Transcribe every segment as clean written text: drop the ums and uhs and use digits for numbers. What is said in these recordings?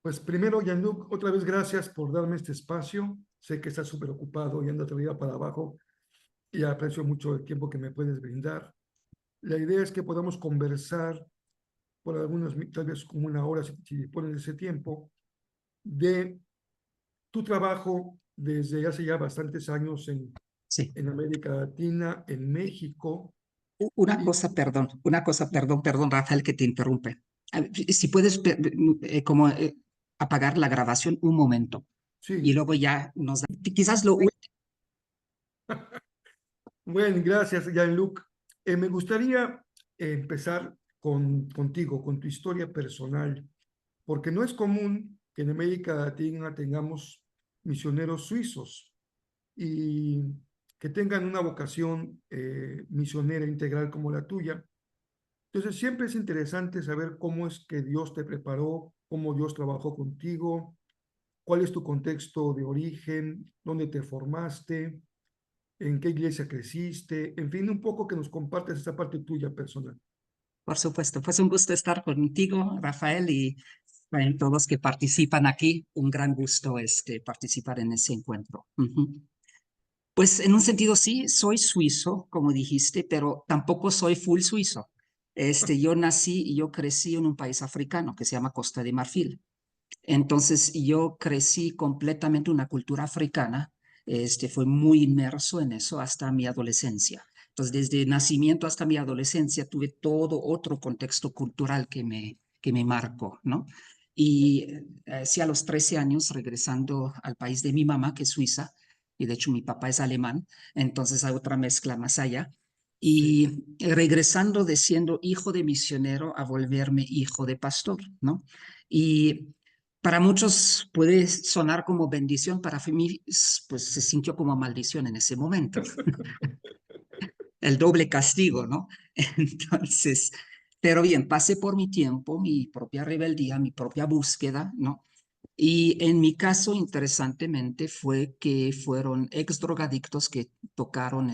Pues primero, Jean-Luc, otra vez gracias por darme este espacio. Sé que estás súper ocupado y andas de arriba para abajo y aprecio mucho el tiempo que me puedes brindar. La idea es que podamos conversar por algunos, tal vez como una hora, si dispones de ese tiempo, de tu trabajo desde hace ya bastantes años Sí. en América Latina, en México. Una Y cosa, perdón, Rafael, que te interrumpe. Si puedes, como apagar la grabación un momento y sí, luego ya nos da, quizás lo último. bueno, gracias, Jean-Luc. Me gustaría empezar contigo, con tu historia personal, porque no es común que en América Latina tengamos misioneros suizos y que tengan una vocación misionera integral como la tuya. Entonces, siempre es interesante saber cómo es que Dios te preparó, cómo Dios trabajó contigo, cuál es tu contexto de origen, dónde te formaste, en qué iglesia creciste, en fin, un poco que nos compartas esa parte tuya personal. Por supuesto, pues un gusto estar contigo, Rafael, y bueno, todos que participan aquí, un gran gusto participar en ese encuentro. Ujú. Pues en un sentido sí, soy suizo, como dijiste, pero tampoco soy full suizo. Yo nací y yo crecí en un país africano que se llama Costa de Marfil. Entonces yo crecí completamente una cultura africana, fue muy inmerso en eso hasta mi adolescencia. Entonces desde nacimiento hasta mi adolescencia tuve todo otro contexto cultural que me marcó, ¿no? Y sí, a los 13 años, regresando al país de mi mamá, que es Suiza, y de hecho mi papá es alemán, entonces hay otra mezcla más allá. Sí. Y regresando de siendo hijo de misionero a volverme hijo de pastor, ¿no? Y para muchos puede sonar como bendición, para mí pues se sintió como maldición en ese momento, el doble castigo, ¿no? Entonces, pero bien, pasé por mi tiempo, mi propia rebeldía, mi propia búsqueda, ¿no? Y en mi caso, interesantemente, fue que fueron ex drogadictos que tocaron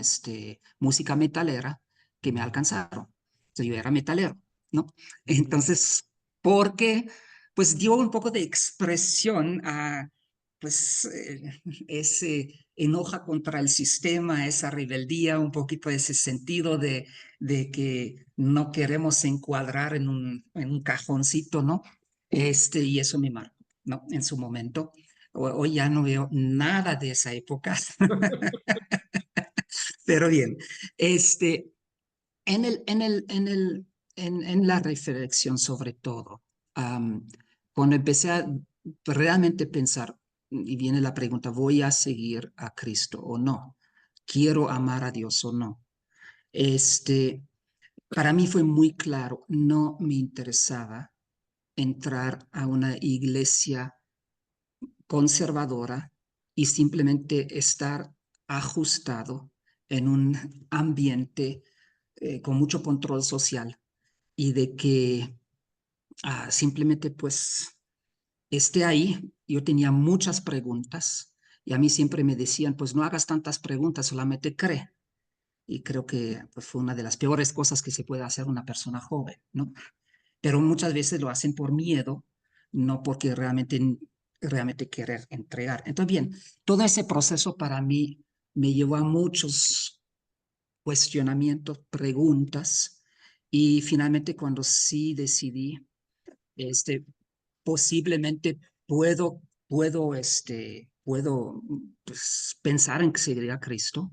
música metalera que me alcanzaron. Entonces, yo era metalero, ¿no? Entonces, porque pues dio un poco de expresión a pues ese enoja contra el sistema, esa rebeldía, un poquito ese sentido de que no queremos encuadrar en un cajoncito, ¿no? Y eso me marcó, ¿no? En su momento. Hoy ya no veo nada de esa época, pero bien, este, en la reflexión sobre todo, um, cuando empecé a realmente pensar, y viene la pregunta, ¿voy a seguir a Cristo o no? ¿Quiero amar a Dios o no? Este, para mí fue muy claro, no me interesaba entrar a una iglesia conservadora y simplemente estar ajustado en un ambiente con mucho control social y de que simplemente pues esté ahí. Yo tenía muchas preguntas y a mí siempre me decían, pues no hagas tantas preguntas, solamente cree. Y creo que pues, fue una de las peores cosas que se puede hacer una persona joven, ¿no? Pero muchas veces lo hacen por miedo, no porque realmente querer entregar. Entonces, bien, todo ese proceso para mí me llevó a muchos cuestionamientos, preguntas, y finalmente cuando sí decidí, este, posiblemente puedo pues, pensar en que seguiría a Cristo,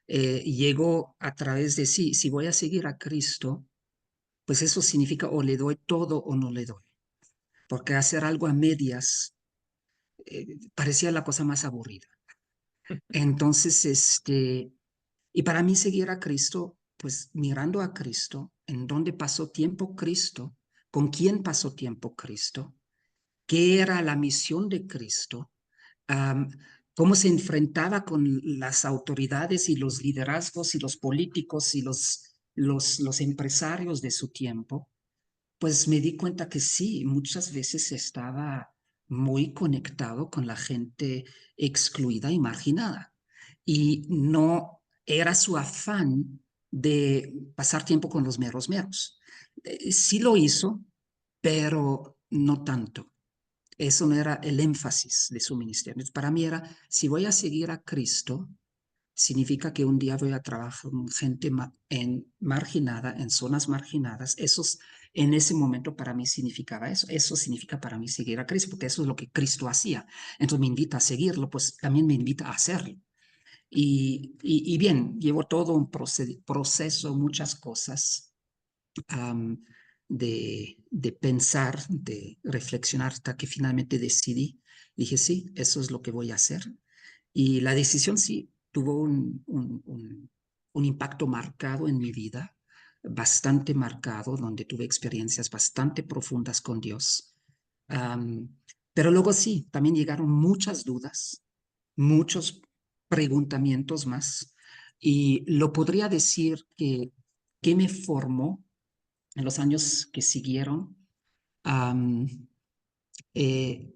llego a través de sí, si voy a seguir a Cristo, pues eso significa o le doy todo o no le doy, porque hacer algo a medias parecía la cosa más aburrida. Entonces, y para mí seguir a Cristo, pues mirando a Cristo, en dónde pasó tiempo Cristo, con quién pasó tiempo Cristo, qué era la misión de Cristo, um, cómo se enfrentaba con las autoridades y los liderazgos y los políticos y los empresarios de su tiempo, pues me di cuenta que sí, muchas veces estaba muy conectado con la gente excluida y marginada. Y no era su afán de pasar tiempo con los meros meros. Sí lo hizo, pero no tanto. Eso no era el énfasis de su ministerio. Entonces, para mí era, si voy a seguir a Cristo, significa que un día voy a trabajar con gente marginada, en zonas marginadas. En ese momento para mí significaba eso. Eso significa para mí seguir a Cristo, porque eso es lo que Cristo hacía. Entonces me invita a seguirlo, pues también me invita a hacerlo. Y bien, llevo todo un proceso, muchas cosas um, de pensar, de reflexionar hasta que finalmente decidí. Dije, sí, eso es lo que voy a hacer. Y la decisión sí tuvo un impacto marcado en mi vida, bastante marcado, donde tuve experiencias bastante profundas con Dios. Um, pero luego sí, también llegaron muchas dudas, muchos preguntamientos más. Y lo podría decir que me formó en los años que siguieron. Um, eh,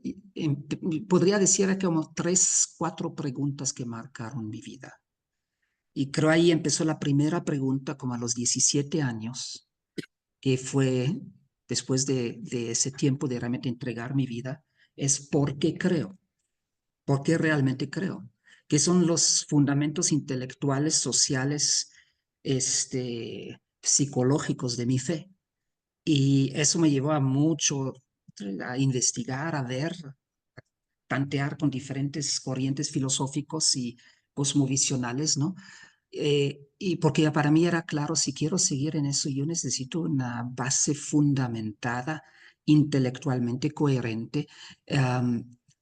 Podría decir que como 3, 4 preguntas que marcaron mi vida. Y creo ahí empezó la primera pregunta como a los 17 años, que fue después de ese tiempo de realmente entregar mi vida, es ¿por qué creo? ¿Por qué realmente creo? ¿Qué son los fundamentos intelectuales, sociales, psicológicos de mi fe? Y eso me llevó a mucho, a investigar, a ver, tantear con diferentes corrientes filosóficos y cosmovisionales, ¿no? Y porque para mí era claro, si quiero seguir en eso, yo necesito una base fundamentada, intelectualmente coherente,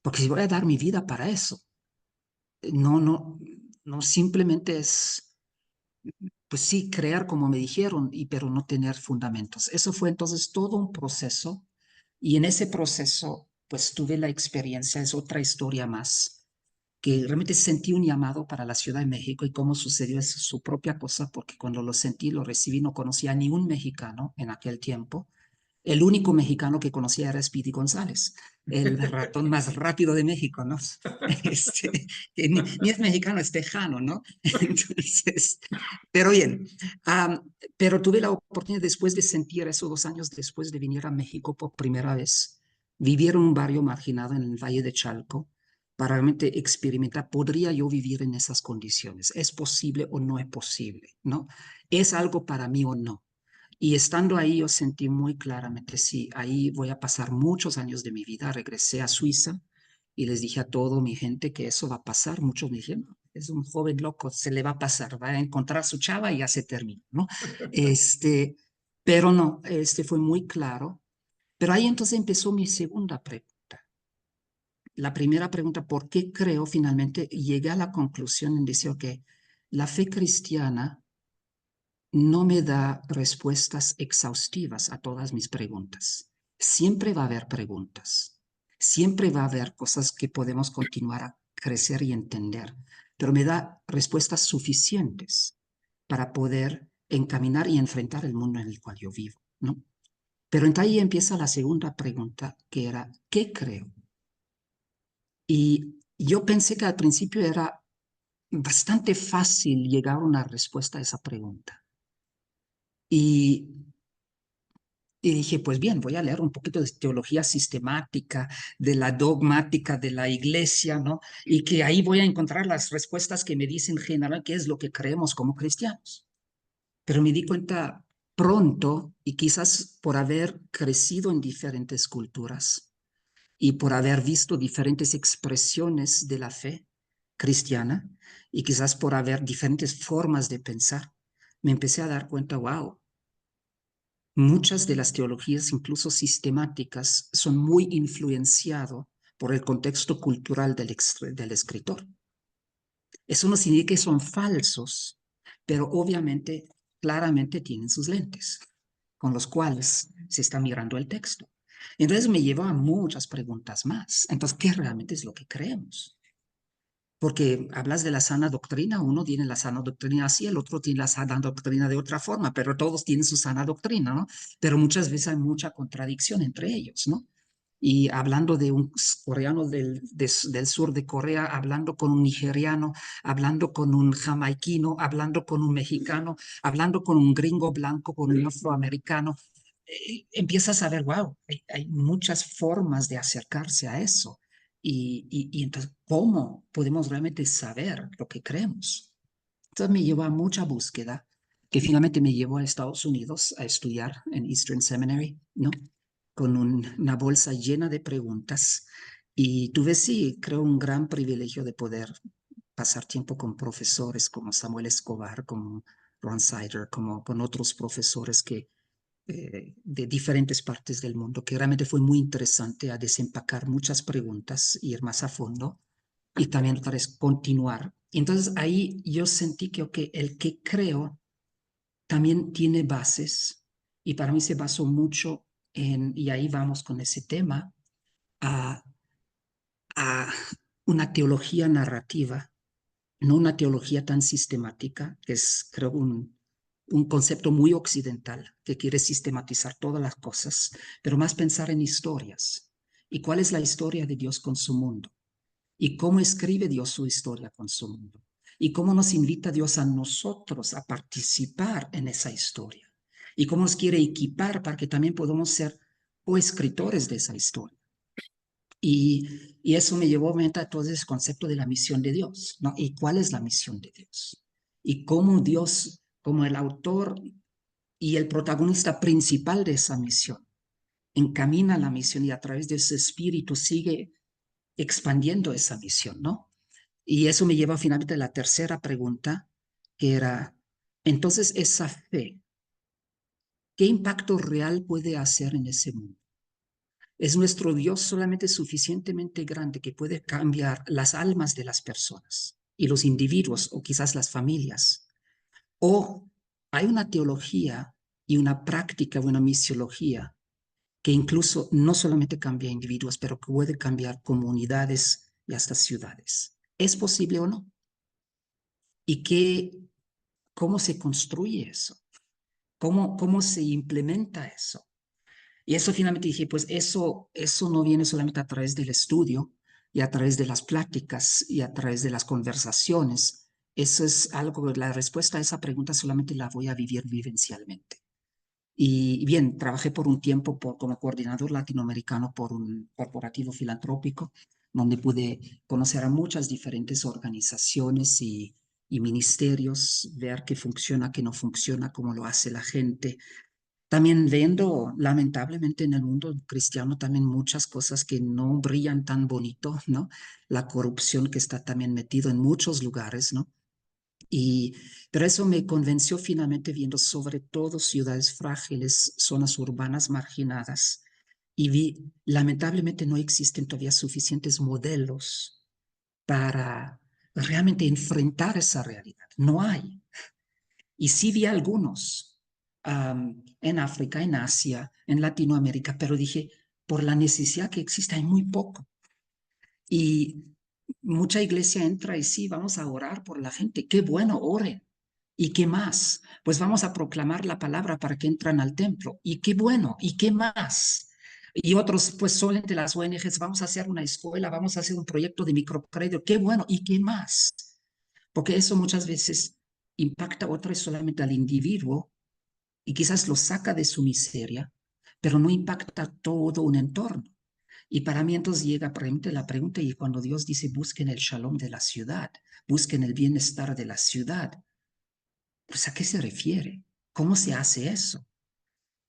porque si voy a dar mi vida para eso, no, no, no simplemente es, pues sí, crear como me dijeron, pero no tener fundamentos. Eso fue entonces todo un proceso y en ese proceso, pues tuve la experiencia, es otra historia más, que realmente sentí un llamado para la Ciudad de México y cómo sucedió es su propia cosa, porque cuando lo sentí, lo recibí, no conocía a ni un mexicano en aquel tiempo. El único mexicano que conocía era Speedy González, el ratón más rápido de México, ¿no? Que ni es mexicano, es tejano, ¿no? Entonces, pero bien, pero tuve la oportunidad después de sentir eso 2 años después de venir a México por primera vez, vivir en un barrio marginado en el Valle de Chalco, para realmente experimentar, ¿podría yo vivir en esas condiciones? ¿Es posible o no es posible? ¿No? ¿Es algo para mí o no? Y estando ahí yo sentí muy claramente, sí, ahí voy a pasar muchos años de mi vida. Regresé a Suiza y les dije a toda mi gente que eso va a pasar. Muchos me dijeron, "No, es un joven loco, se le va a pasar, va a encontrar su chava y ya se termina, ¿no? Este, pero no, fue muy claro. Pero ahí entonces empezó mi segunda pregunta. La primera pregunta, ¿por qué creo? Finalmente llegué a la conclusión en decir que la fe cristiana no me da respuestas exhaustivas a todas mis preguntas. Siempre va a haber preguntas, siempre va a haber cosas que podemos continuar a crecer y entender, pero me da respuestas suficientes para poder encaminar y enfrentar el mundo en el cual yo vivo, ¿no? Pero entonces ahí empieza la segunda pregunta, que era, ¿qué creo? Y yo pensé que al principio era bastante fácil llegar a una respuesta a esa pregunta. Y Y dije, pues bien, voy a leer un poquito de teología sistemática, de la dogmática de la iglesia, ¿no? Y que ahí voy a encontrar las respuestas que me dicen en general qué es lo que creemos como cristianos. Pero me di cuenta pronto, y quizás por haber crecido en diferentes culturas y por haber visto diferentes expresiones de la fe cristiana, y quizás por haber diferentes formas de pensar, me empecé a dar cuenta, wow, muchas de las teologías, incluso sistemáticas, son muy influenciadas por el contexto cultural del escritor. Eso no significa que son falsos, pero obviamente, claramente tienen sus lentes con los cuales se está mirando el texto. Entonces me llevó a muchas preguntas más. Entonces, ¿qué realmente es lo que creemos? Porque hablas de la sana doctrina, uno tiene la sana doctrina así, el otro tiene la sana doctrina de otra forma, pero todos tienen su sana doctrina, ¿no? Pero muchas veces hay mucha contradicción entre ellos, ¿no? Y hablando de un coreano del sur de Corea, hablando con un nigeriano, hablando con un jamaiquino, hablando con un mexicano, hablando con un gringo blanco, con un afroamericano, empiezas a ver, wow, hay muchas formas de acercarse a eso. Y entonces, ¿cómo podemos realmente saber lo que creemos? Entonces me llevó a mucha búsqueda, que finalmente me llevó a Estados Unidos a estudiar en Eastern Seminary, ¿no? Con una bolsa llena de preguntas. Y tuve, sí, creo, un gran privilegio de poder pasar tiempo con profesores como Samuel Escobar, como Ron Sider, como con otros profesores de diferentes partes del mundo, que realmente fue muy interesante a desempacar muchas preguntas, ir más a fondo y también otra vez continuar. Entonces ahí yo sentí que okay, el que creo también tiene bases y para mí se basó mucho y ahí vamos con ese tema, a, a una teología narrativa, no una teología tan sistemática, que es creo un concepto muy occidental que quiere sistematizar todas las cosas, pero más pensar en historias. ¿Y cuál es la historia de Dios con su mundo? ¿Y cómo escribe Dios su historia con su mundo? ¿Y cómo nos invita Dios a nosotros a participar en esa historia? ¿Y cómo nos quiere equipar para que también podamos ser coescritores de esa historia? Y eso me llevó obviamente a todo ese concepto de la misión de Dios, ¿no? ¿Y cuál es la misión de Dios? Y cómo Dios, como el autor y el protagonista principal de esa misión, encamina la misión y a través de ese espíritu sigue expandiendo esa misión, ¿no? Y eso me lleva finalmente a la tercera pregunta, que era, entonces esa fe, ¿qué impacto real puede hacer en ese mundo? ¿Es nuestro Dios solamente suficientemente grande que puede cambiar las almas de las personas y los individuos o quizás las familias? ¿O hay una teología y una práctica, una misiología que incluso no solamente cambia individuos, pero que puede cambiar comunidades y hasta ciudades? ¿Es posible o no? ¿Y cómo se construye eso? ¿Cómo se implementa eso? Y eso finalmente dije, pues eso no viene solamente a través del estudio y a través de las pláticas y a través de las conversaciones. Eso es algo, la respuesta a esa pregunta solamente la voy a vivir vivencialmente. Y bien, trabajé por un tiempo como coordinador latinoamericano por un corporativo filantrópico, donde pude conocer a muchas diferentes organizaciones y ministerios, ver qué funciona, qué no funciona, cómo lo hace la gente. También viendo, lamentablemente, en el mundo cristiano también muchas cosas que no brillan tan bonito, ¿no? La corrupción que está también metido en muchos lugares, ¿no? Pero eso me convenció finalmente viendo sobre todo ciudades frágiles, zonas urbanas marginadas, y vi, lamentablemente no existen todavía suficientes modelos para realmente enfrentar esa realidad. No hay. Y sí vi algunos en África, en Asia, en Latinoamérica, pero dije, por la necesidad que existe, hay muy poco. Y mucha iglesia entra y sí, vamos a orar por la gente. Qué bueno, oren. ¿Y qué más? Pues vamos a proclamar la palabra para que entran al templo. ¿Y qué bueno? ¿Y qué más? Y otros, pues suelen de las ONGs, vamos a hacer una escuela, vamos a hacer un proyecto de microcrédito. Qué bueno. ¿Y qué más? Porque eso muchas veces impacta otra vez solamente al individuo y quizás lo saca de su miseria, pero no impacta todo un entorno. Y para mí entonces llega la pregunta, y cuando Dios dice busquen el shalom de la ciudad, busquen el bienestar de la ciudad, pues ¿a qué se refiere? ¿Cómo se hace eso?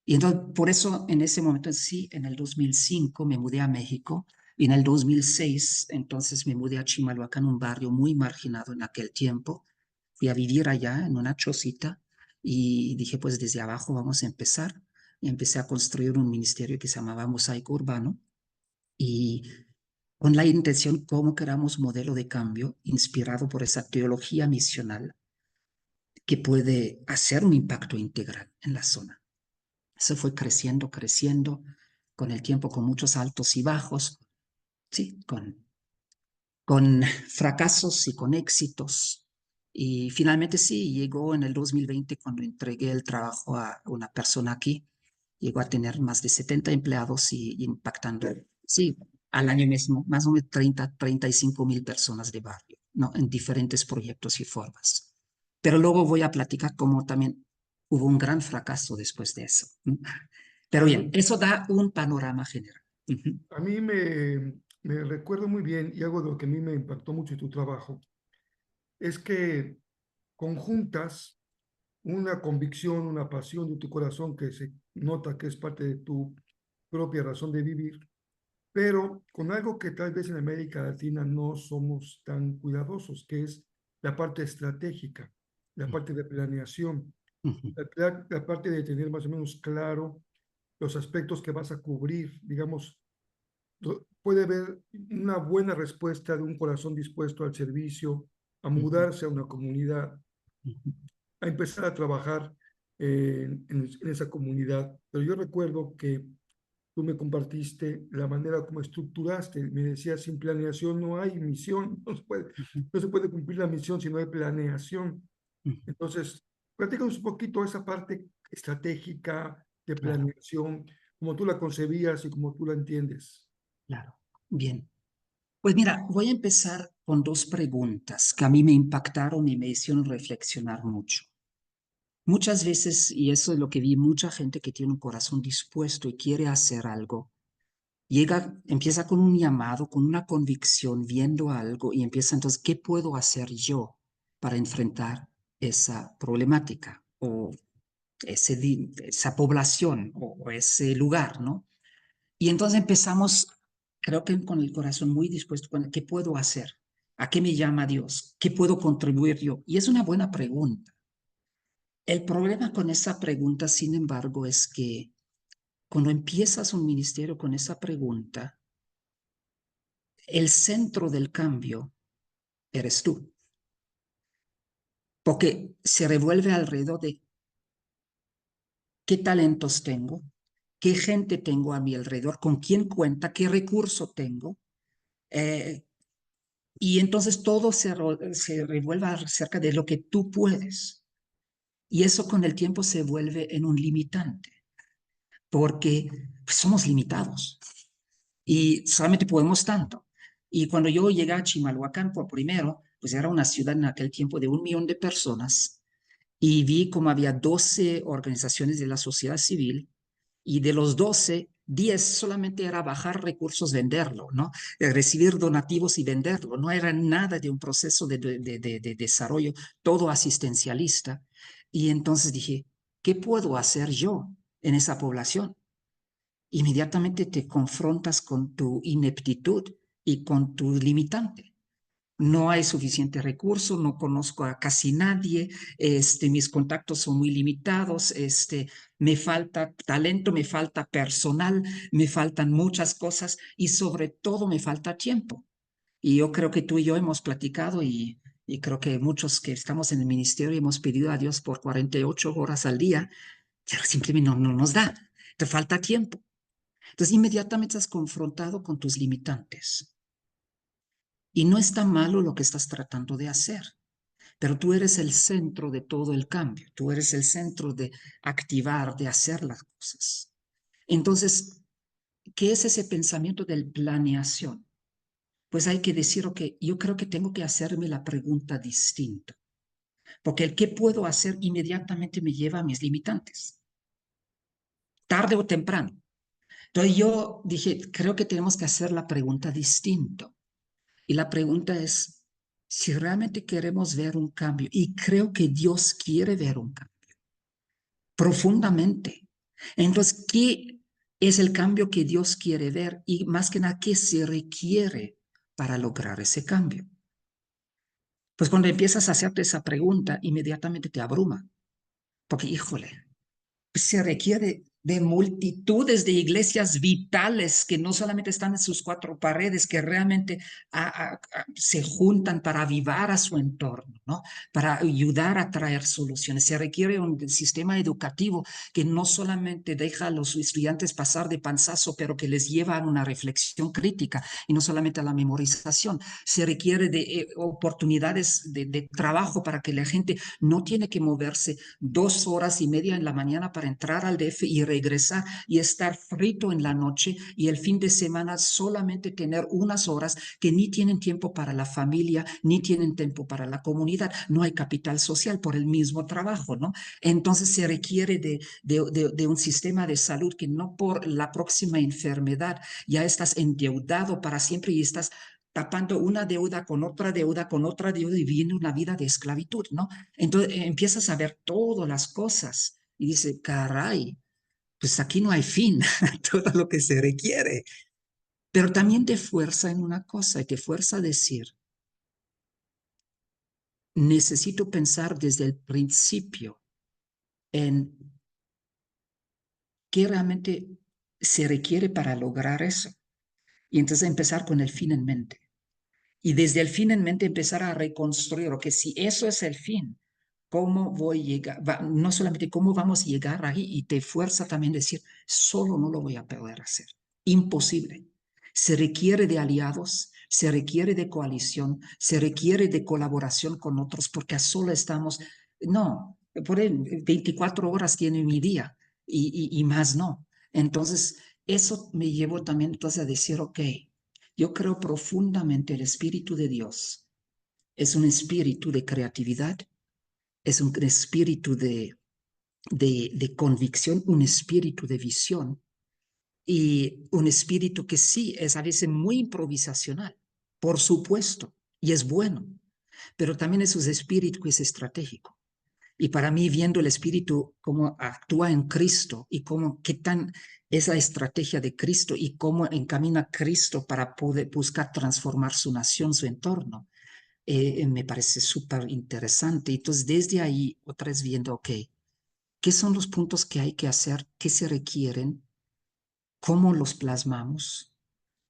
Y entonces por eso en ese momento sí, en el 2005 me mudé a México y en el 2006 entonces me mudé a Chimalhuacán, un barrio muy marginado en aquel tiempo. Fui a vivir allá en una chocita y dije pues desde abajo vamos a empezar. Y empecé a construir un ministerio que se llamaba Mosaico Urbano y con la intención como que éramos modelo de cambio inspirado por esa teología misional que puede hacer un impacto integral en la zona. Se fue creciendo, creciendo, con el tiempo con muchos altos y bajos, sí, con fracasos y con éxitos. Y finalmente sí, llegó en el 2020 cuando entregué el trabajo a una persona aquí, llegó a tener más de 70 empleados y impactando, sí, al año mismo, más o menos 35,000 personas de barrio, ¿no? En diferentes proyectos y formas. Pero luego voy a platicar cómo también hubo un gran fracaso después de eso, ¿no? Pero Algo bien, eso da un panorama general. Ujú, a mí me recuerdo muy bien, y algo de lo que a mí me impactó mucho en tu trabajo, es que conjuntas una convicción, una pasión de tu corazón que se nota que es parte de tu propia razón de vivir, pero con algo que tal vez en América Latina no somos tan cuidadosos, que es la parte estratégica, la parte de planeación, ujú, la parte de tener más o menos claro los aspectos que vas a cubrir, digamos, puede haber una buena respuesta de un corazón dispuesto al servicio, a ujú, mudarse a una comunidad, ujú, a empezar a trabajar en esa comunidad. Pero yo recuerdo que tú me compartiste la manera como estructuraste, me decías, sin planeación no hay misión, ujú, no se puede cumplir la misión si no hay planeación. ujú. Entonces, platícanos un poquito esa parte estratégica de Claro, planeación, como tú la concebías y como tú la entiendes. claro. Bien. Pues mira, voy a empezar con dos preguntas que a mí me impactaron y me hicieron reflexionar mucho. Muchas veces, y eso es lo que vi, mucha gente que tiene un corazón dispuesto y quiere hacer algo, llega, empieza con un llamado, con una convicción, viendo algo y empieza entonces, ¿qué puedo hacer yo para enfrentar esa problemática o esa población o ese lugar, ¿no? Y entonces empezamos, creo que con el corazón muy dispuesto, ¿qué puedo hacer? ¿A qué me llama Dios? ¿Qué puedo contribuir yo? Y es una buena pregunta. El problema con esa pregunta, sin embargo, es que cuando empiezas un ministerio con esa pregunta, el centro del cambio eres tú, porque se revuelve alrededor de qué talentos tengo, qué gente tengo a mi alrededor, con quién cuenta, qué recurso tengo. Eh, y entonces todo se revuelve acerca de lo que tú puedes. Y eso con el tiempo se vuelve en un limitante, porque pues, somos limitados y solamente podemos tanto. Y cuando yo llegué a Chimalhuacán por primero, pues era una ciudad en aquel tiempo de 1 millón de personas y vi como había 12 organizaciones de la sociedad civil y de los 12, 10 solamente era bajar recursos, venderlo, ¿no? Recibir donativos y venderlo. No era nada de un proceso de desarrollo, todo asistencialista. Y entonces dije, ¿qué puedo hacer yo en esa población? Inmediatamente te confrontas con tu ineptitud y con tu limitante. No hay suficiente recurso, no conozco a casi nadie, mis contactos son muy limitados, me falta talento, me falta personal, me faltan muchas cosas y sobre todo me falta tiempo. Y yo creo que tú y yo hemos platicado y creo que muchos que estamos en el ministerio hemos pedido a Dios por 48 horas al día, pero simplemente no nos da, te falta tiempo. Entonces inmediatamente estás confrontado con tus limitantes. Y no está malo lo que estás tratando de hacer, pero tú eres el centro de todo el cambio, tú eres el centro de activar, de hacer las cosas. Entonces, ¿qué es ese pensamiento de planeación? Pues hay que decir, ok, yo creo que tengo que hacerme la pregunta distinta, porque el qué puedo hacer inmediatamente me lleva a mis limitantes, tarde o temprano. Entonces yo dije, creo que tenemos que hacer la pregunta distinto. Y la pregunta es, si realmente queremos ver un cambio, y creo que Dios quiere ver un cambio profundamente. Entonces, ¿qué es el cambio que Dios quiere ver? Y más que nada, ¿qué se requiere para lograr ese cambio? Pues cuando empiezas a hacerte esa pregunta, inmediatamente te abruma, porque híjole, se requiere de multitudes de iglesias vitales que no solamente están en sus cuatro paredes, que realmente se juntan para avivar a su entorno, ¿no? Para ayudar a traer soluciones. Se requiere un sistema educativo que no solamente deja a los estudiantes pasar de panzazo, pero que les lleva a una reflexión crítica y no solamente a la memorización. Se requiere de oportunidades de trabajo para que la gente no tiene que moverse 2 horas y media en la mañana para entrar al DF y regresar y estar frito en la noche y el fin de semana solamente tener unas horas que ni tienen tiempo para la familia, ni tienen tiempo para la comunidad. No hay capital social por el mismo trabajo, ¿no? Entonces se requiere de un sistema de salud que no por la próxima enfermedad ya estás endeudado para siempre y estás tapando una deuda con otra deuda, con otra deuda y viviendo una vida de esclavitud, ¿no? Entonces empiezas a ver todas las cosas y dices, caray, pues aquí no hay fin a todo lo que se requiere. Pero también te fuerza en una cosa y te fuerza a decir, necesito pensar desde el principio en qué realmente se requiere para lograr eso. Y entonces empezar con el fin en mente. Y desde el fin en mente empezar a reconstruir, o que si eso es el fin, ¿cómo voy a llegar? No solamente cómo vamos a llegar ahí, y te fuerza también decir, solo no lo voy a poder hacer. Imposible. Se requiere de aliados, se requiere de coalición, se requiere de colaboración con otros, porque a solo estamos, no, por ahí 24 horas tiene mi día y más no. Entonces, eso me llevó también entonces a decir, ok, yo creo profundamente el Espíritu de Dios es un espíritu de creatividad, es un espíritu de convicción, un espíritu de visión y un espíritu que sí es a veces muy improvisacional, por supuesto, y es bueno, pero también es un espíritu que es estratégico. Y para mí, viendo el espíritu, cómo actúa en Cristo y cómo, qué tan es la estrategia de Cristo y cómo encamina Cristo para poder buscar transformar su nación, su entorno, me parece súper interesante. Entonces, desde ahí, otra vez viendo, ok, ¿qué son los puntos que hay que hacer? ¿Qué se requieren? ¿Cómo los plasmamos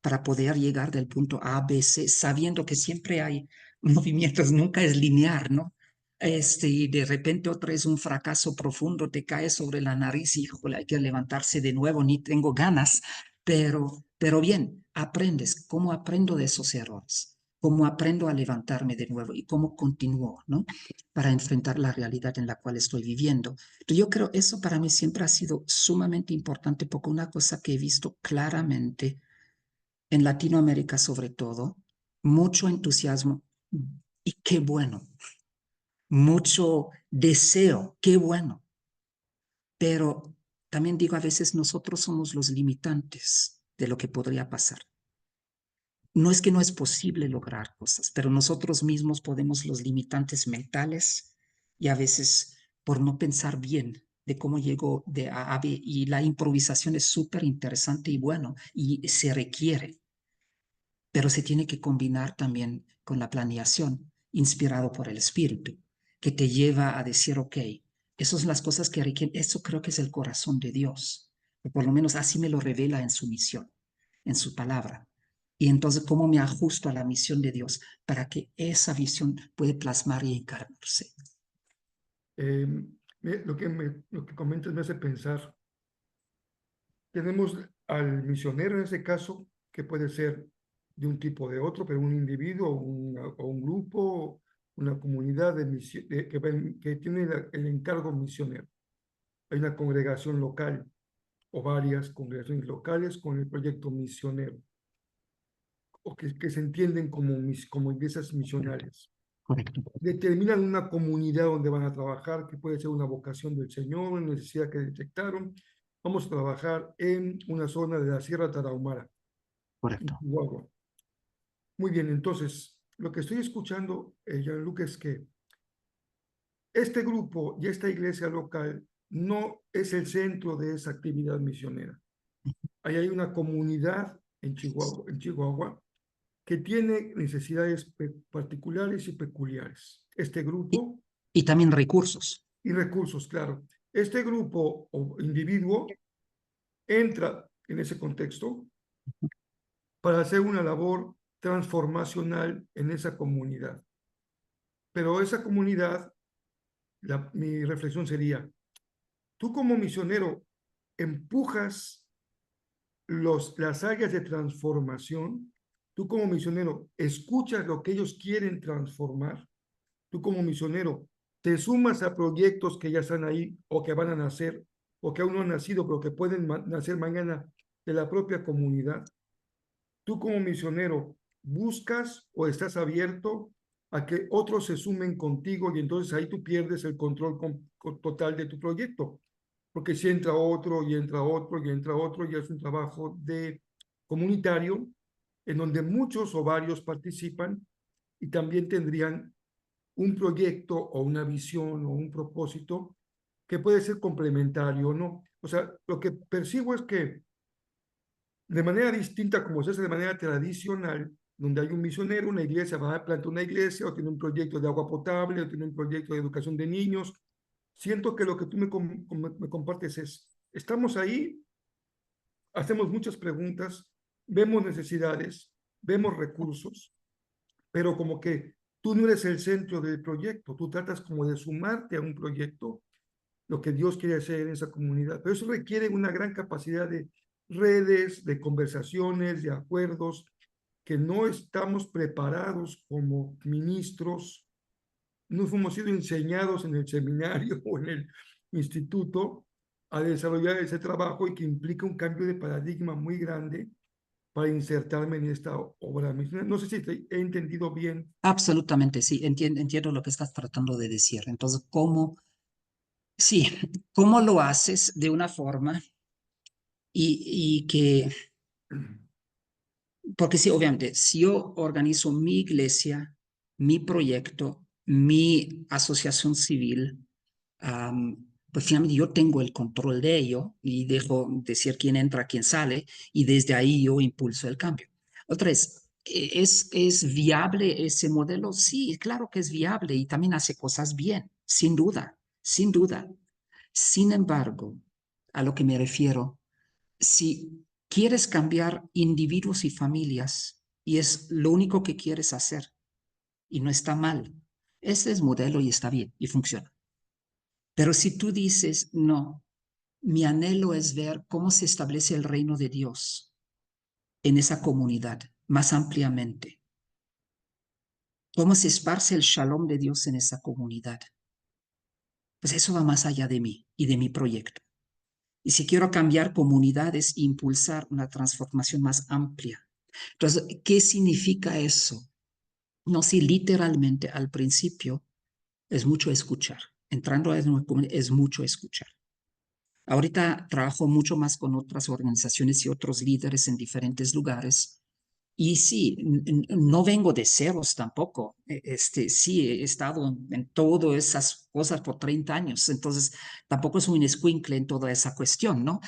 para poder llegar del punto A a B, C, sabiendo que siempre hay movimientos, nunca es lineal, ¿no? Y de repente otra es un fracaso profundo, te caes sobre la nariz, híjole, hay que levantarse de nuevo, ni tengo ganas, pero bien, aprendes. ¿Cómo aprendo de esos errores? ¿Cómo aprendo a levantarme de nuevo? ¿Y cómo continúo, ¿no? Para enfrentar la realidad en la cual estoy viviendo. Yo creo eso para mí siempre ha sido sumamente importante porque una cosa que he visto claramente en Latinoamérica sobre todo, mucho entusiasmo y qué bueno, mucho deseo, qué bueno, pero también digo a veces nosotros somos los limitantes de lo que podría pasar. No es que no es posible lograr cosas, pero nosotros mismos podemos los limitantes mentales y a veces por no pensar bien de cómo llegó de A a B y la improvisación es súper interesante y bueno y se requiere, pero se tiene que combinar también con la planeación inspirado por el espíritu que te lleva a decir, ok, esas son las cosas que requieren, eso creo que es el corazón de Dios, o por lo menos así me lo revela en su misión, en su palabra. Y entonces, ¿cómo me ajusto a la misión de Dios para que esa visión pueda plasmar y encarnarse? Eh, lo que comentas me hace pensar, tenemos al misionero en ese caso, que puede ser de un tipo o de otro, pero un individuo o un grupo, una comunidad que tiene el encargo misionero. Hay una congregación local o varias congregaciones locales con el proyecto misionero, o que se entienden como iglesias Correcto, misionales. correcto, Determinan una comunidad donde van a trabajar, que puede ser una vocación del Señor, una necesidad que detectaron. Vamos a trabajar en una zona de la Sierra Tarahumara, en correcto. Chihuahua. Muy bien, entonces, lo que estoy escuchando, Jean-Luc, es que este grupo y esta iglesia local no es el centro de esa actividad misionera. Ahí hay una comunidad en Chihuahua que tiene necesidades particulares y peculiares. Este Y, grupo y también recursos. y recursos, claro. Este grupo o individuo entra en ese contexto para hacer una labor transformacional en esa comunidad. Pero esa comunidad, mi reflexión sería, tú como misionero empujas las áreas de transformación, tú como misionero escuchas lo que ellos quieren transformar, tú como misionero te sumas a proyectos que ya están ahí o que van a nacer o que aún no han nacido, pero que pueden nacer mañana de la propia comunidad. Tú como misionero, ¿buscas o estás abierto a que otros se sumen contigo y entonces ahí tú pierdes el control total de tu proyecto? Porque si entra otro y entra otro y entra otro, ya es un trabajo de comunitario en donde muchos o varios participan y también tendrían un proyecto o una visión o un propósito que puede ser complementario o no. O sea, lo que percibo es que de manera distinta como se hace de manera tradicional, donde hay un misionero, una iglesia, va a plantar una iglesia o tiene un proyecto de agua potable o tiene un proyecto de educación de niños. Siento que lo que tú me compartes es, estamos ahí, hacemos muchas preguntas, vemos necesidades, vemos recursos, pero como que tú no eres el centro del proyecto, tú tratas como de sumarte a un proyecto, lo que Dios quiere hacer en esa comunidad, pero eso requiere una gran capacidad de redes, de conversaciones, de acuerdos, que no estamos preparados como ministros, no hemos sido enseñados en el seminario o en el instituto a desarrollar ese trabajo y que implica un cambio de paradigma muy grande para insertarme en esta obra misionera. No sé si he entendido bien. Absolutamente, sí, entiendo lo que estás tratando de decir. Entonces, sí, cómo lo haces de una forma y que, porque sí, obviamente, si yo organizo mi iglesia, mi proyecto, mi asociación civil, pues finalmente yo tengo el control de ello y dejo decir quién entra, quién sale, y desde ahí yo impulso el cambio. Otra vez, ¿es viable ese modelo? Sí, claro que es viable y también hace cosas bien, sin duda, sin duda. Sin embargo, a lo que me refiero, si quieres cambiar individuos y familias y es lo único que quieres hacer y no está mal, ese es modelo y está bien y funciona. Pero si tú dices, no, mi anhelo es ver cómo se establece el reino de Dios en esa comunidad más ampliamente, cómo se esparce el shalom de Dios en esa comunidad, pues eso va más allá de mí y de mi proyecto. Y si quiero cambiar comunidades, impulsar una transformación más amplia. Entonces, ¿qué significa eso? No, si literalmente al principio es mucho escuchar. Entrando a una comunidad es mucho escuchar. Ahorita trabajo mucho más con otras organizaciones y otros líderes en diferentes lugares. Y sí, no vengo de ceros tampoco. Sí, he estado en todas esas cosas por 30 años, entonces tampoco es un escuincle en toda esa cuestión, ¿no?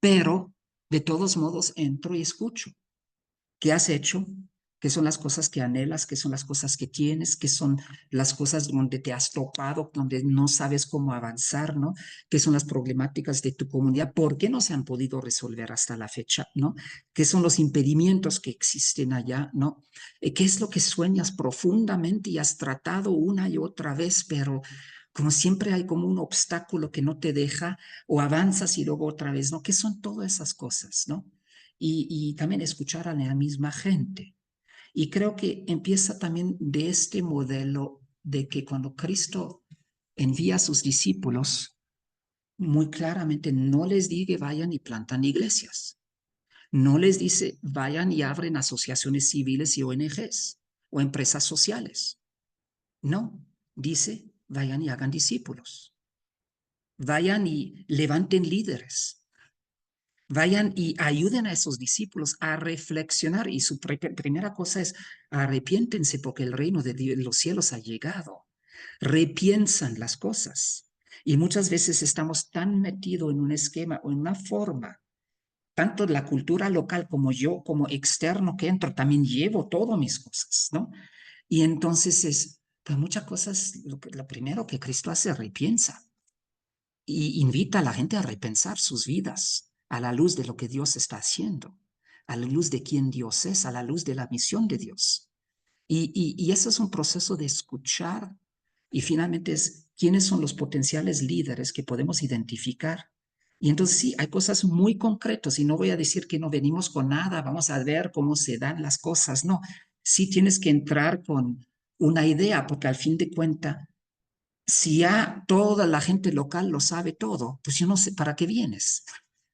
Pero de todos modos entro y escucho. ¿Qué has hecho? ¿Qué son las cosas que anhelas? ¿Qué son las cosas que tienes? ¿Qué son las cosas donde te has topado, donde no sabes cómo avanzar, ¿no? ¿Qué son las problemáticas de tu comunidad? ¿Por qué no se han podido resolver hasta la fecha, ¿no? ¿Qué son los impedimentos que existen allá, ¿no? ¿Qué es lo que sueñas profundamente y has tratado una y otra vez, pero como siempre hay como un obstáculo que no te deja o avanzas y luego otra vez, ¿no? ¿Qué son todas esas cosas, ¿no? Y también escuchar a la misma gente. Y creo que empieza también de este modelo de que cuando Cristo envía a sus discípulos, muy claramente no les dice vayan y plantan iglesias. No les dice vayan y abren asociaciones civiles y ONGs o empresas sociales. No, dice vayan y hagan discípulos. Vayan y levanten líderes. Vayan y ayuden a esos discípulos a reflexionar. Y su primera cosa es arrepiéntense porque el reino de los cielos ha llegado. Repiensan las cosas. Y muchas veces estamos tan metidos en un esquema o en una forma, tanto de la cultura local como yo, como externo que entro, también llevo todas mis cosas, ¿no? Y entonces pues muchas cosas, lo primero que Cristo hace, repiensa y invita a la gente a repensar sus vidas a la luz de lo que Dios está haciendo, a la luz de quién Dios es, a la luz de la misión de Dios. Y eso es un proceso de escuchar y finalmente es quiénes son los potenciales líderes que podemos identificar. Y entonces sí, hay cosas muy concretas y no voy a decir que no venimos con nada, vamos a ver cómo se dan las cosas, no, sí tienes que entrar con una idea porque al fin de cuentas Si ya toda la gente local lo sabe todo, pues yo no sé para qué vienes.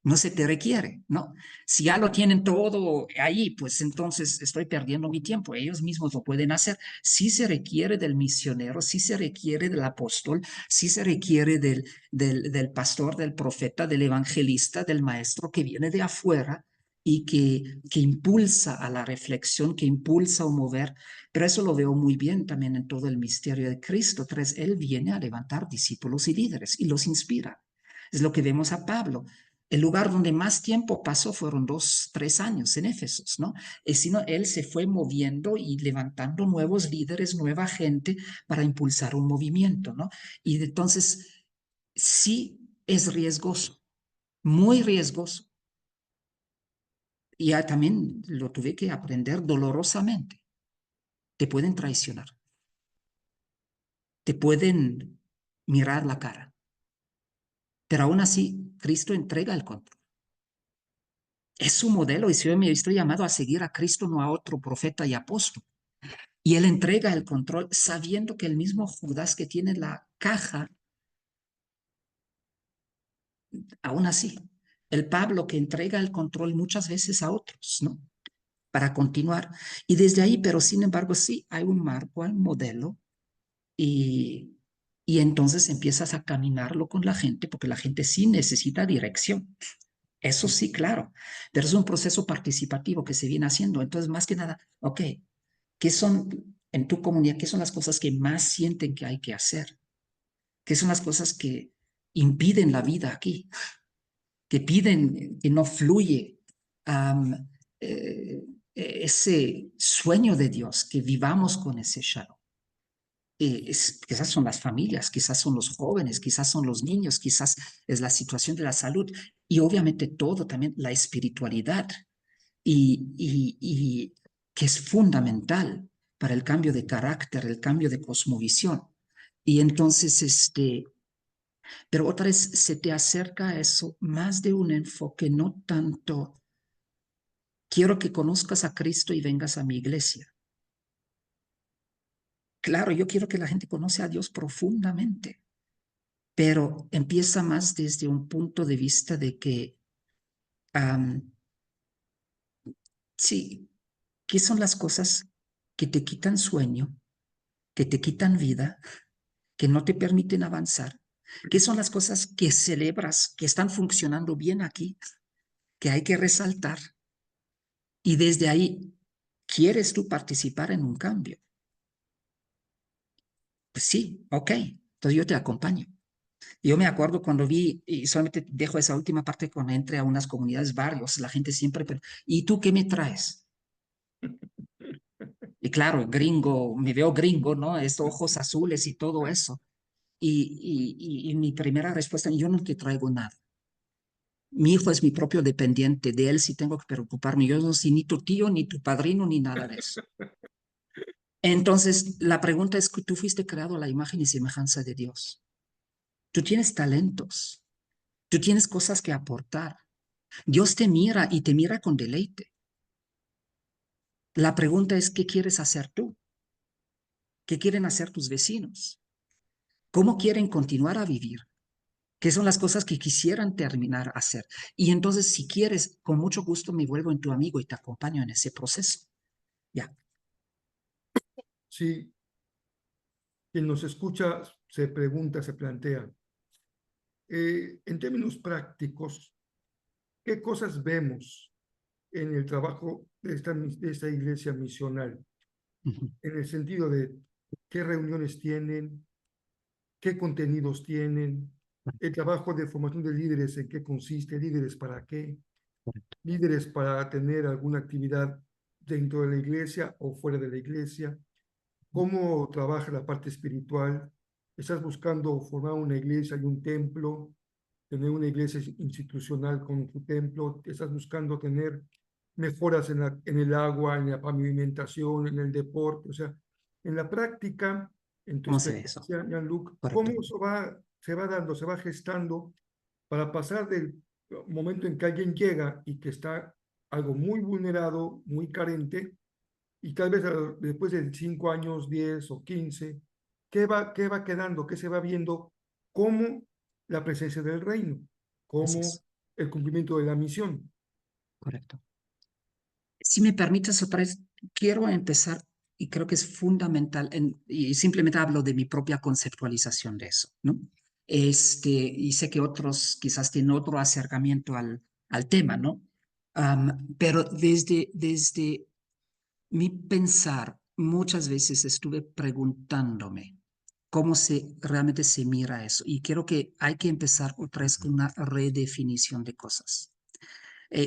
No se te requiere, ¿no? Si ya lo tienen todo ahí, pues entonces estoy perdiendo mi tiempo. Ellos mismos lo pueden hacer. Sí se requiere del misionero, sí se requiere del apóstol, sí se requiere del pastor, del profeta, del evangelista, del maestro que viene de afuera y que impulsa a la reflexión, que impulsa a mover. Pero eso lo veo muy bien también en todo el misterio de Cristo. Él viene a levantar discípulos y líderes y los inspira. Es lo que vemos a Pablo. El lugar donde más tiempo pasó fueron 2, 3 años en Éfesos, ¿no? Sino él se fue moviendo y levantando nuevos líderes, nueva gente para impulsar un movimiento, ¿no? Y entonces sí es riesgoso, muy riesgoso. Y ya también lo tuve que aprender dolorosamente. Te pueden traicionar, te pueden mirar la cara, pero aún así Cristo entrega el control. Es su modelo y yo me estoy llamado a seguir a Cristo, no a otro profeta y apóstol. Y él entrega el control sabiendo que el mismo Judas que tiene la caja, aún así, el Pablo que entrega el control muchas veces a otros, ¿no? Para continuar. Y desde ahí, pero sin embargo, sí hay un marco, hay un modelo y, y entonces empiezas a caminarlo con la gente porque la gente sí necesita dirección. Eso sí, claro, pero es un proceso participativo que se viene haciendo. Entonces, más que nada, ok, ¿qué son en tu comunidad? ¿Qué son las cosas que más sienten que hay que hacer? ¿Qué son las cosas que impiden la vida aquí? Que piden que no fluye um, eh, ese sueño de Dios, que vivamos con ese shalom. Quizás son las familias, quizás son los jóvenes, quizás son los niños, quizás es la situación de la salud y obviamente todo también la espiritualidad y que es fundamental para el cambio de carácter, el cambio de cosmovisión. Y entonces, pero otra vez se te acerca a eso más de un enfoque, no tanto, quiero que conozcas a Cristo y vengas a mi iglesia. Claro, yo quiero que la gente conoce a Dios profundamente, pero empieza más desde un punto de vista de que, sí, ¿qué son las cosas que te quitan sueño, que te quitan vida, que no te permiten avanzar? ¿Qué son las cosas que celebras, que están funcionando bien aquí, que hay que resaltar? Y desde ahí, ¿quieres tú participar en un cambio? Pues sí, ok, entonces yo te acompaño. Yo me acuerdo cuando vi, y solamente dejo esa última parte, cuando entré a unas comunidades, barrios, la gente siempre, ¿y tú qué me traes? Y claro, gringo, me veo gringo, ¿no? Es ojos azules y todo eso. Y mi primera respuesta, yo no te traigo nada. Mi hijo es mi propio dependiente, de él sí tengo que preocuparme. Yo no soy ni tu tío, ni tu padrino, ni nada de eso. Entonces, la pregunta es que tú fuiste creado a la imagen y semejanza de Dios. Tú tienes talentos, tú tienes cosas que aportar. Dios te mira y te mira con deleite. La pregunta es, ¿qué quieres hacer tú? ¿Qué quieren hacer tus vecinos? ¿Cómo quieren continuar a vivir? ¿Qué son las cosas que quisieran terminar a hacer? Y entonces, si quieres, con mucho gusto me vuelvo en tu amigo y te acompaño en ese proceso. Ya. Sí, quien nos escucha se pregunta, se plantea, en términos prácticos, ¿qué cosas vemos en el trabajo de esta iglesia misional? Ujú. En el sentido de qué reuniones tienen, qué contenidos tienen, el trabajo de formación de líderes, en qué consiste, líderes para qué, líderes para tener alguna actividad dentro de la iglesia o fuera de la iglesia, cómo trabaja la parte espiritual, estás buscando formar una iglesia y un templo, tener una iglesia institucional con tu templo, estás buscando tener mejoras en el agua, en la pavimentación, en el deporte, o sea, en la práctica, en tu ¿Cómo se ve eso? experiencia, Jean-Luc, ¿cómo Correcto. eso se va dando, se va gestando para pasar del momento en que alguien llega y que está algo muy vulnerado, muy carente, y tal vez después de 5 años, 10 o 15, qué va quedando, qué se va viendo como la presencia del reino, Así como es, el cumplimiento de la misión. correcto. Si me permites otra vez, quiero empezar y creo que es fundamental, y simplemente hablo de mi propia conceptualización de eso, ¿no? Y sé que otros quizás tienen otro acercamiento al tema, ¿no? Pero desde mi pensar, muchas veces estuve preguntándome cómo realmente se mira eso. Y creo que hay que empezar otra vez con una redefinición de cosas.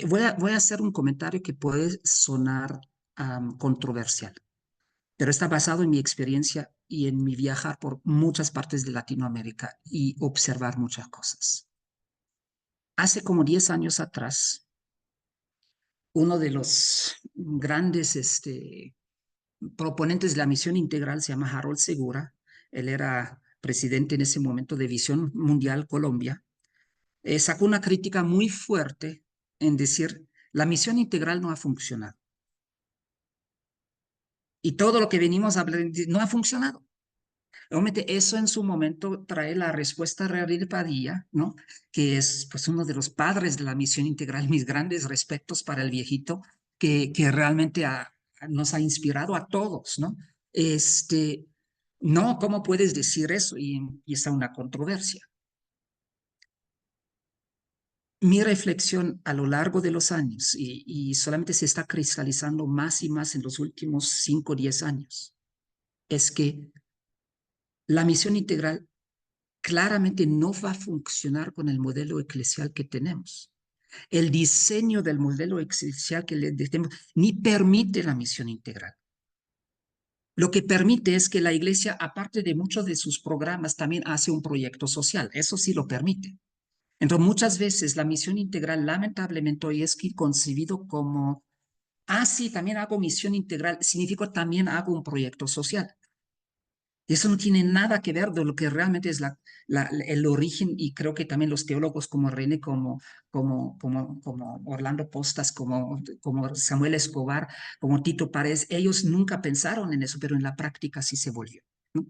Voy a hacer un comentario que puede sonar controversial, pero está basado en mi experiencia y en mi viajar por muchas partes de Latinoamérica y observar muchas cosas. Hace como 10 años atrás, uno de los grandes proponentes de la misión integral se llama Harold Segura. Él era presidente en ese momento de Visión Mundial Colombia. Sacó una crítica muy fuerte en decir, la misión integral no ha funcionado. Y todo lo que venimos a hablar no ha funcionado. Obviamente eso en su momento trae la respuesta a Real Padilla, ¿no? Que es pues uno de los padres de la misión integral, mis grandes respetos para el viejito, que realmente nos ha inspirado a todos, ¿no? No, ¿cómo puedes decir eso? Y empieza una controversia. Mi reflexión a lo largo de los años, y solamente se está cristalizando más y más en los últimos 5 o 10 años, es que la misión integral claramente no va a funcionar con el modelo eclesial que tenemos. El diseño del modelo eclesial que le tenemos ni permite la misión integral. Lo que permite es que la iglesia, aparte de muchos de sus programas, también hace un proyecto social. Eso sí lo permite. Entonces, muchas veces la misión integral, lamentablemente, hoy es que concebido como, sí, también hago misión integral, significa también hago un proyecto social. Y eso no tiene nada que ver de lo que realmente es el origen, y creo que también los teólogos como René, como Orlando Postas, como Samuel Escobar, como Tito Párez, ellos nunca pensaron en eso, pero en la práctica sí se volvió, ¿no?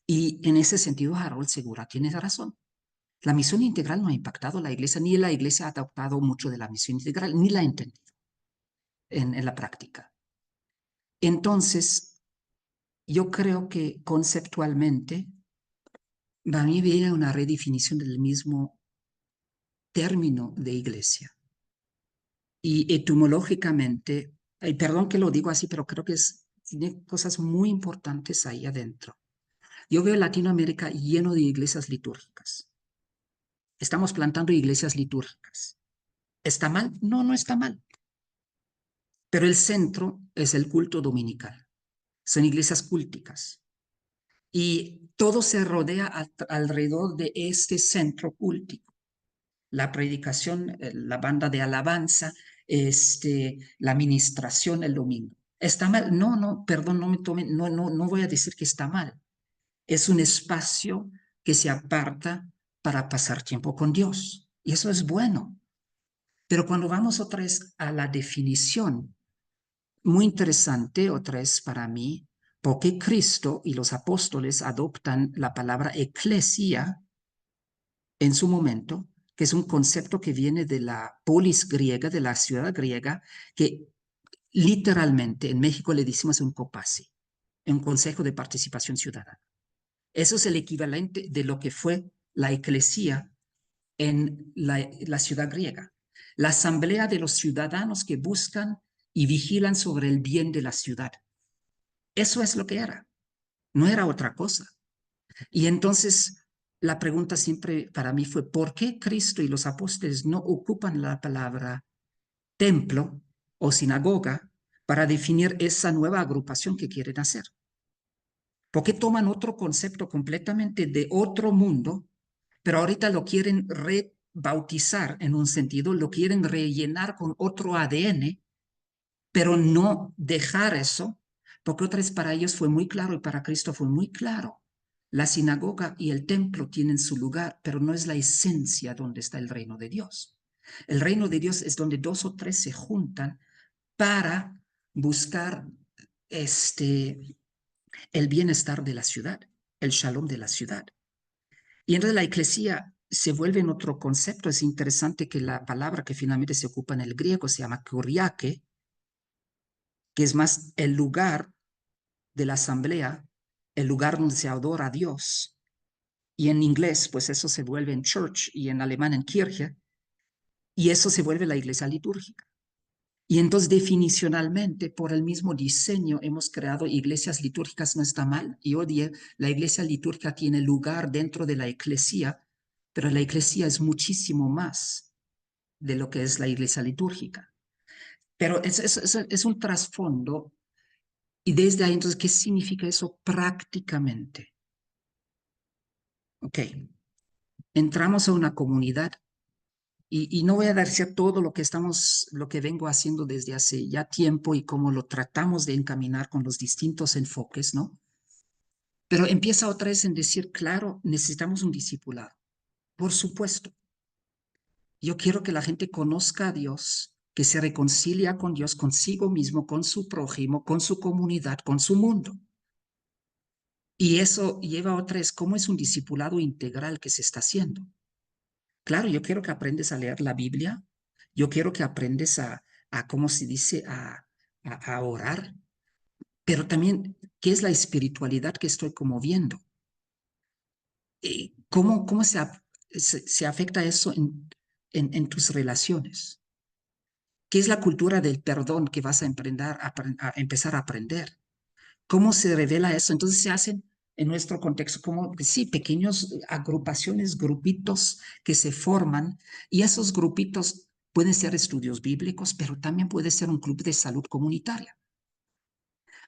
Y en ese sentido, Harold Segura tiene razón. La misión integral no ha impactado a la iglesia, ni la iglesia ha adoptado mucho de la misión integral, ni la ha entendido en la práctica. Entonces, yo creo que conceptualmente, a mí viene una redefinición del mismo término de iglesia. Y etimológicamente, perdón que lo digo así, pero creo que tiene cosas muy importantes ahí adentro. Yo veo Latinoamérica lleno de iglesias litúrgicas. Estamos plantando iglesias litúrgicas. ¿Está mal? No, no está mal. Pero el centro es el culto dominical. Son iglesias cúlticas. Y todo se rodea alrededor de este centro cúltico. La predicación, la banda de alabanza, la ministración el domingo. ¿Está mal? No, no, perdón, no me tomen, no voy a decir que está mal. Es un espacio que se aparta para pasar tiempo con Dios. Y eso es bueno. Pero cuando vamos otra vez a la definición, muy interesante otra vez para mí, porque Cristo y los apóstoles adoptan la palabra eclesia en su momento, que es un concepto que viene de la polis griega, de la ciudad griega, que literalmente en México le decimos un COPACE, un Consejo de Participación Ciudadana. Eso es el equivalente de lo que fue la eclesía en la ciudad griega. La asamblea de los ciudadanos que buscan y vigilan sobre el bien de la ciudad. Eso es lo que era, no era otra cosa. Y entonces la pregunta siempre para mí fue, ¿por qué Cristo y los apóstoles no ocupan la palabra templo o sinagoga para definir esa nueva agrupación que quieren hacer? ¿Por qué toman otro concepto completamente de otro mundo, pero ahorita lo quieren rebautizar en un sentido, lo quieren rellenar con otro ADN, pero no dejar eso? Porque otra vez para ellos fue muy claro y para Cristo fue muy claro. La sinagoga y el templo tienen su lugar, pero no es la esencia donde está el reino de Dios. El reino de Dios es donde 2 o 3 se juntan para buscar el bienestar de la ciudad. el shalom de la ciudad. Y entonces la eclesía se vuelve en otro concepto. Es interesante que la palabra que finalmente se ocupa en el griego se llama kuriake, que es más el lugar de la asamblea, el lugar donde se adora a Dios. Y en inglés, pues eso se vuelve en church y en alemán en Kirche, y eso se vuelve la iglesia litúrgica. Y entonces definicionalmente, por el mismo diseño, hemos creado iglesias litúrgicas, no está mal. Y hoy día la iglesia litúrgica tiene lugar dentro de la eclesía, pero la eclesía es muchísimo más de lo que es la iglesia litúrgica. Pero es un trasfondo. Y desde ahí, entonces, ¿qué significa eso prácticamente? Ok, entramos a una comunidad y no voy a decir todo lo que vengo haciendo desde hace ya tiempo y cómo lo tratamos de encaminar con los distintos enfoques, ¿no? Pero empieza otra vez en decir, claro, necesitamos un discipulado. Por supuesto, yo quiero que la gente conozca a Dios, que se reconcilia con Dios, consigo mismo, con su prójimo, con su comunidad, con su mundo. Y eso lleva a otra vez, ¿cómo es un discipulado integral que se está haciendo? Claro, yo quiero que aprendes a leer la Biblia, yo quiero que aprendes ¿cómo se dice?, a orar, pero también, ¿qué es la espiritualidad que estoy como viendo? ¿Cómo se afecta eso en tus relaciones? ¿Qué es la cultura del perdón que vas a empezar a aprender? ¿Cómo se revela eso? Entonces se hacen en nuestro contexto como, sí, pequeños agrupaciones, grupitos que se forman y esos grupitos pueden ser estudios bíblicos, pero también puede ser un club de salud comunitaria.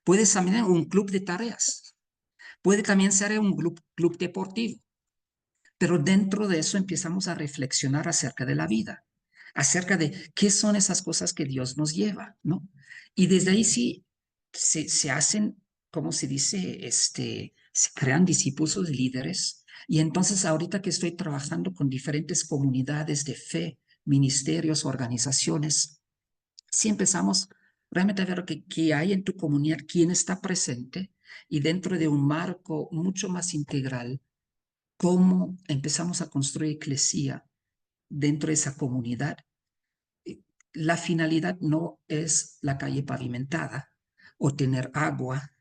Puede también ser un club de tareas. Puede también ser un club deportivo. Pero dentro de eso empezamos a reflexionar acerca de la vida, acerca de qué son esas cosas que Dios nos lleva, ¿no? Y desde ahí sí se hacen, ¿cómo se dice? Se crean discípulos líderes. Y entonces ahorita que estoy trabajando con diferentes comunidades de fe, ministerios, organizaciones, sí empezamos realmente a ver qué hay en tu comunidad, quién está presente y dentro de un marco mucho más integral cómo empezamos a construir eclesía dentro de esa comunidad. La finalidad no es la calle pavimentada o tener agua,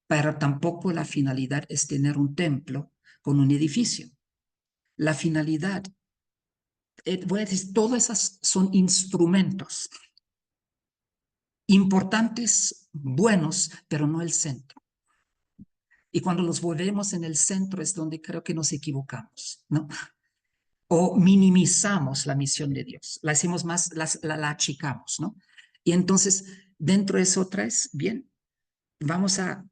pero tampoco la finalidad es tener un templo con un edificio. La finalidad, voy a decir, todas esas son instrumentos importantes, buenos, pero no el centro. Y cuando los volvemos en el centro es donde creo que nos equivocamos, ¿no? O minimizamos la misión de Dios, la hacemos más, la achicamos, ¿no? Y entonces, dentro de eso otra vez, bien, vamos a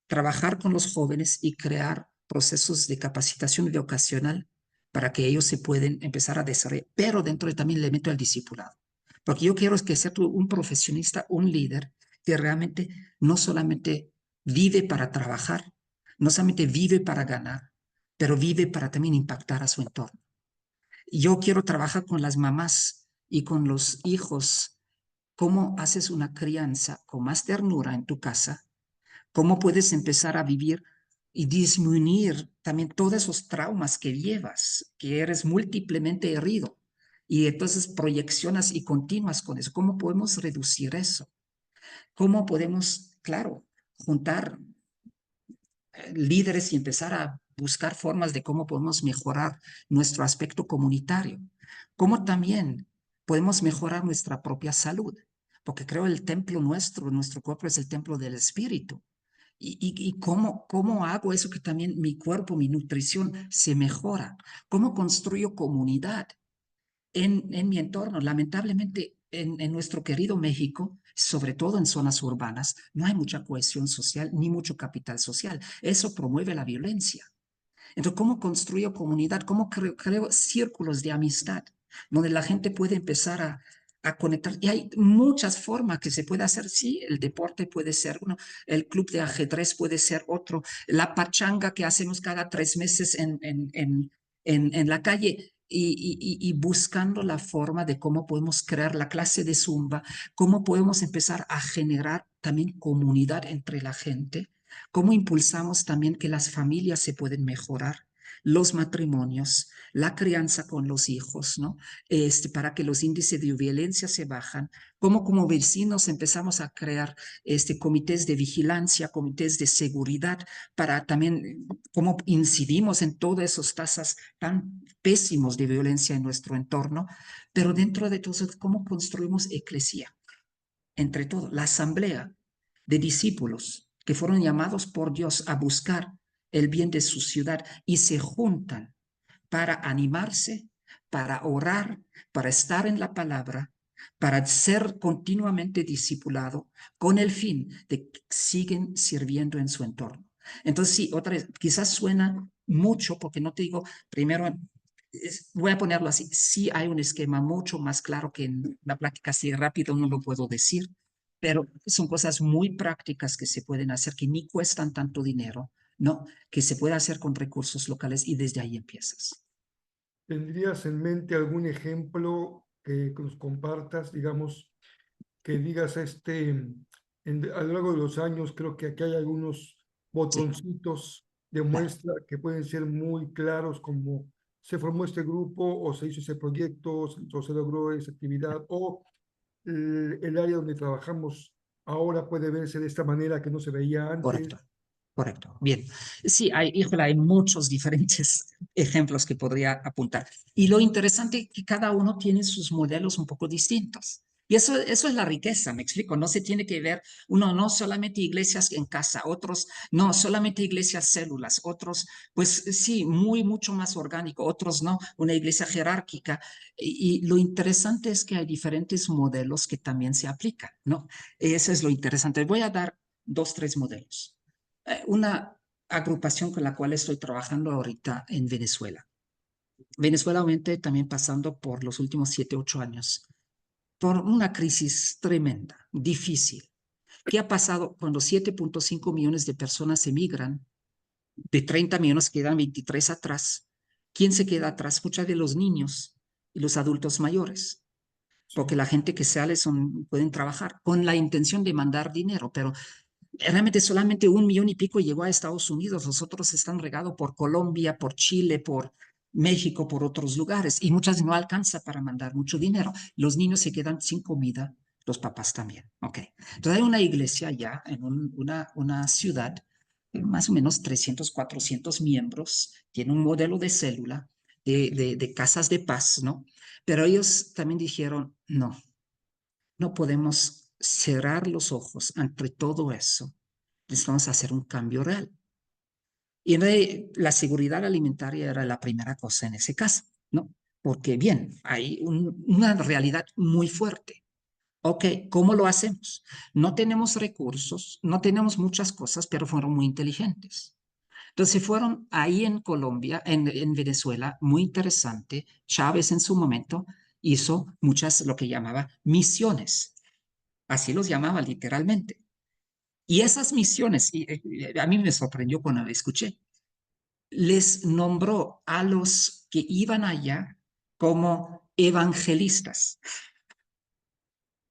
trabajar con los jóvenes y crear procesos de capacitación vocacional para que ellos se pueden empezar a desarrollar, pero dentro de también le meto al discipulado, porque yo quiero que sea tú un profesionista, un líder que realmente no solamente vive para trabajar, no solamente vive para ganar, pero vive para también impactar a su entorno. Yo quiero trabajar con las mamás y con los hijos. ¿Cómo haces una crianza con más ternura en tu casa? ¿Cómo puedes empezar a vivir y disminuir también todos esos traumas que llevas, que eres múltiplemente herido? Y entonces proyeccionas y continúas con eso. ¿Cómo podemos reducir eso? ¿Cómo podemos, claro, juntar líderes y empezar a buscar formas de cómo podemos mejorar nuestro aspecto comunitario, cómo también podemos mejorar nuestra propia salud, porque creo el templo nuestro cuerpo es el templo del espíritu. Y cómo hago eso que también mi cuerpo, mi nutrición se mejora, cómo construyo comunidad en mi entorno. Lamentablemente, en nuestro querido México, sobre todo en zonas urbanas, no hay mucha cohesión social ni mucho capital social. Eso promueve la violencia. Entonces, ¿cómo construyo comunidad? ¿Cómo creo círculos de amistad donde la gente puede empezar a conectar? Y hay muchas formas que se puede hacer. Sí, el deporte puede ser uno, el club de ajedrez puede ser otro, la pachanga que hacemos cada 3 meses en la calle. Y buscando la forma de cómo podemos crear la clase de Zumba, cómo podemos empezar a generar también comunidad entre la gente, cómo impulsamos también que las familias se pueden mejorar, los matrimonios, la crianza con los hijos, ¿no? Para que los índices de violencia se bajan, cómo como vecinos empezamos a crear comités de vigilancia, comités de seguridad, para también cómo incidimos en todas esas tasas tan pésimos de violencia en nuestro entorno, pero dentro de todo eso, cómo construimos eclesía, entre todo, la asamblea de discípulos que fueron llamados por Dios a buscar el bien de su ciudad y se juntan para animarse, para orar, para estar en la palabra, para ser continuamente discipulado con el fin de que siguen sirviendo en su entorno. Entonces, sí, otra vez, quizás suena mucho porque no te digo, primero, voy a ponerlo así, sí hay un esquema mucho más claro que en la plática así rápido no lo puedo decir, pero son cosas muy prácticas que se pueden hacer que ni cuestan tanto dinero, ¿no? Que se puede hacer con recursos locales y desde ahí empiezas. ¿Tendrías en mente algún ejemplo que nos compartas, digamos, que digas a lo largo de los años, creo que aquí hay algunos Sí, botoncitos de claro. muestra que pueden ser muy claros, como se formó este grupo o se hizo ese proyecto o se logró esa actividad o el área donde trabajamos ahora puede verse de esta manera que no se veía antes. Correcto, correcto. Bien. Sí, híjole, hay muchos diferentes ejemplos que podría apuntar. Y lo interesante es que cada uno tiene sus modelos un poco distintos. Y eso es la riqueza, me explico. No se tiene que ver, uno no solamente iglesias en casa, otros no solamente iglesias células, otros, pues sí, mucho más orgánico, otros no, una iglesia jerárquica. Y lo interesante es que hay diferentes modelos que también se aplican, ¿no? Eso es lo interesante. Voy a dar dos, tres modelos. Una agrupación con la cual estoy trabajando ahorita en Venezuela. Venezuela obviamente también pasando por los últimos 7, 8 años, por una crisis tremenda, difícil. ¿Qué ha pasado cuando 7,5 millones de personas emigran? De 30 millones quedan 23 atrás. ¿Quién se queda atrás? Muchas de los niños y los adultos mayores, porque Sí. la gente que sale pueden trabajar con la intención de mandar dinero, pero realmente solamente 1,000,000 y pico llegó a Estados Unidos, los otros están regados por Colombia, por Chile, por México, por otros lugares, y muchas no alcanza para mandar mucho dinero. Los niños se quedan sin comida, los papás también. Ok. Entonces hay una iglesia ya en una ciudad, más o menos 300, 400 miembros, tiene un modelo de célula, de casas de paz, ¿no? Pero ellos también dijeron, no, no podemos cerrar los ojos ante todo eso. Necesitamos hacer un cambio real. Y la seguridad alimentaria era la primera cosa en ese caso, ¿no? Porque bien, hay una realidad muy fuerte. Ok, ¿cómo lo hacemos? No tenemos recursos, no tenemos muchas cosas, pero fueron muy inteligentes. Entonces fueron ahí en Colombia, en Venezuela, muy interesante. Chávez en su momento hizo muchas, lo que llamaba misiones. Así los llamaba literalmente. Y esas misiones, a mí me sorprendió cuando la escuché, les nombró a los que iban allá como evangelistas,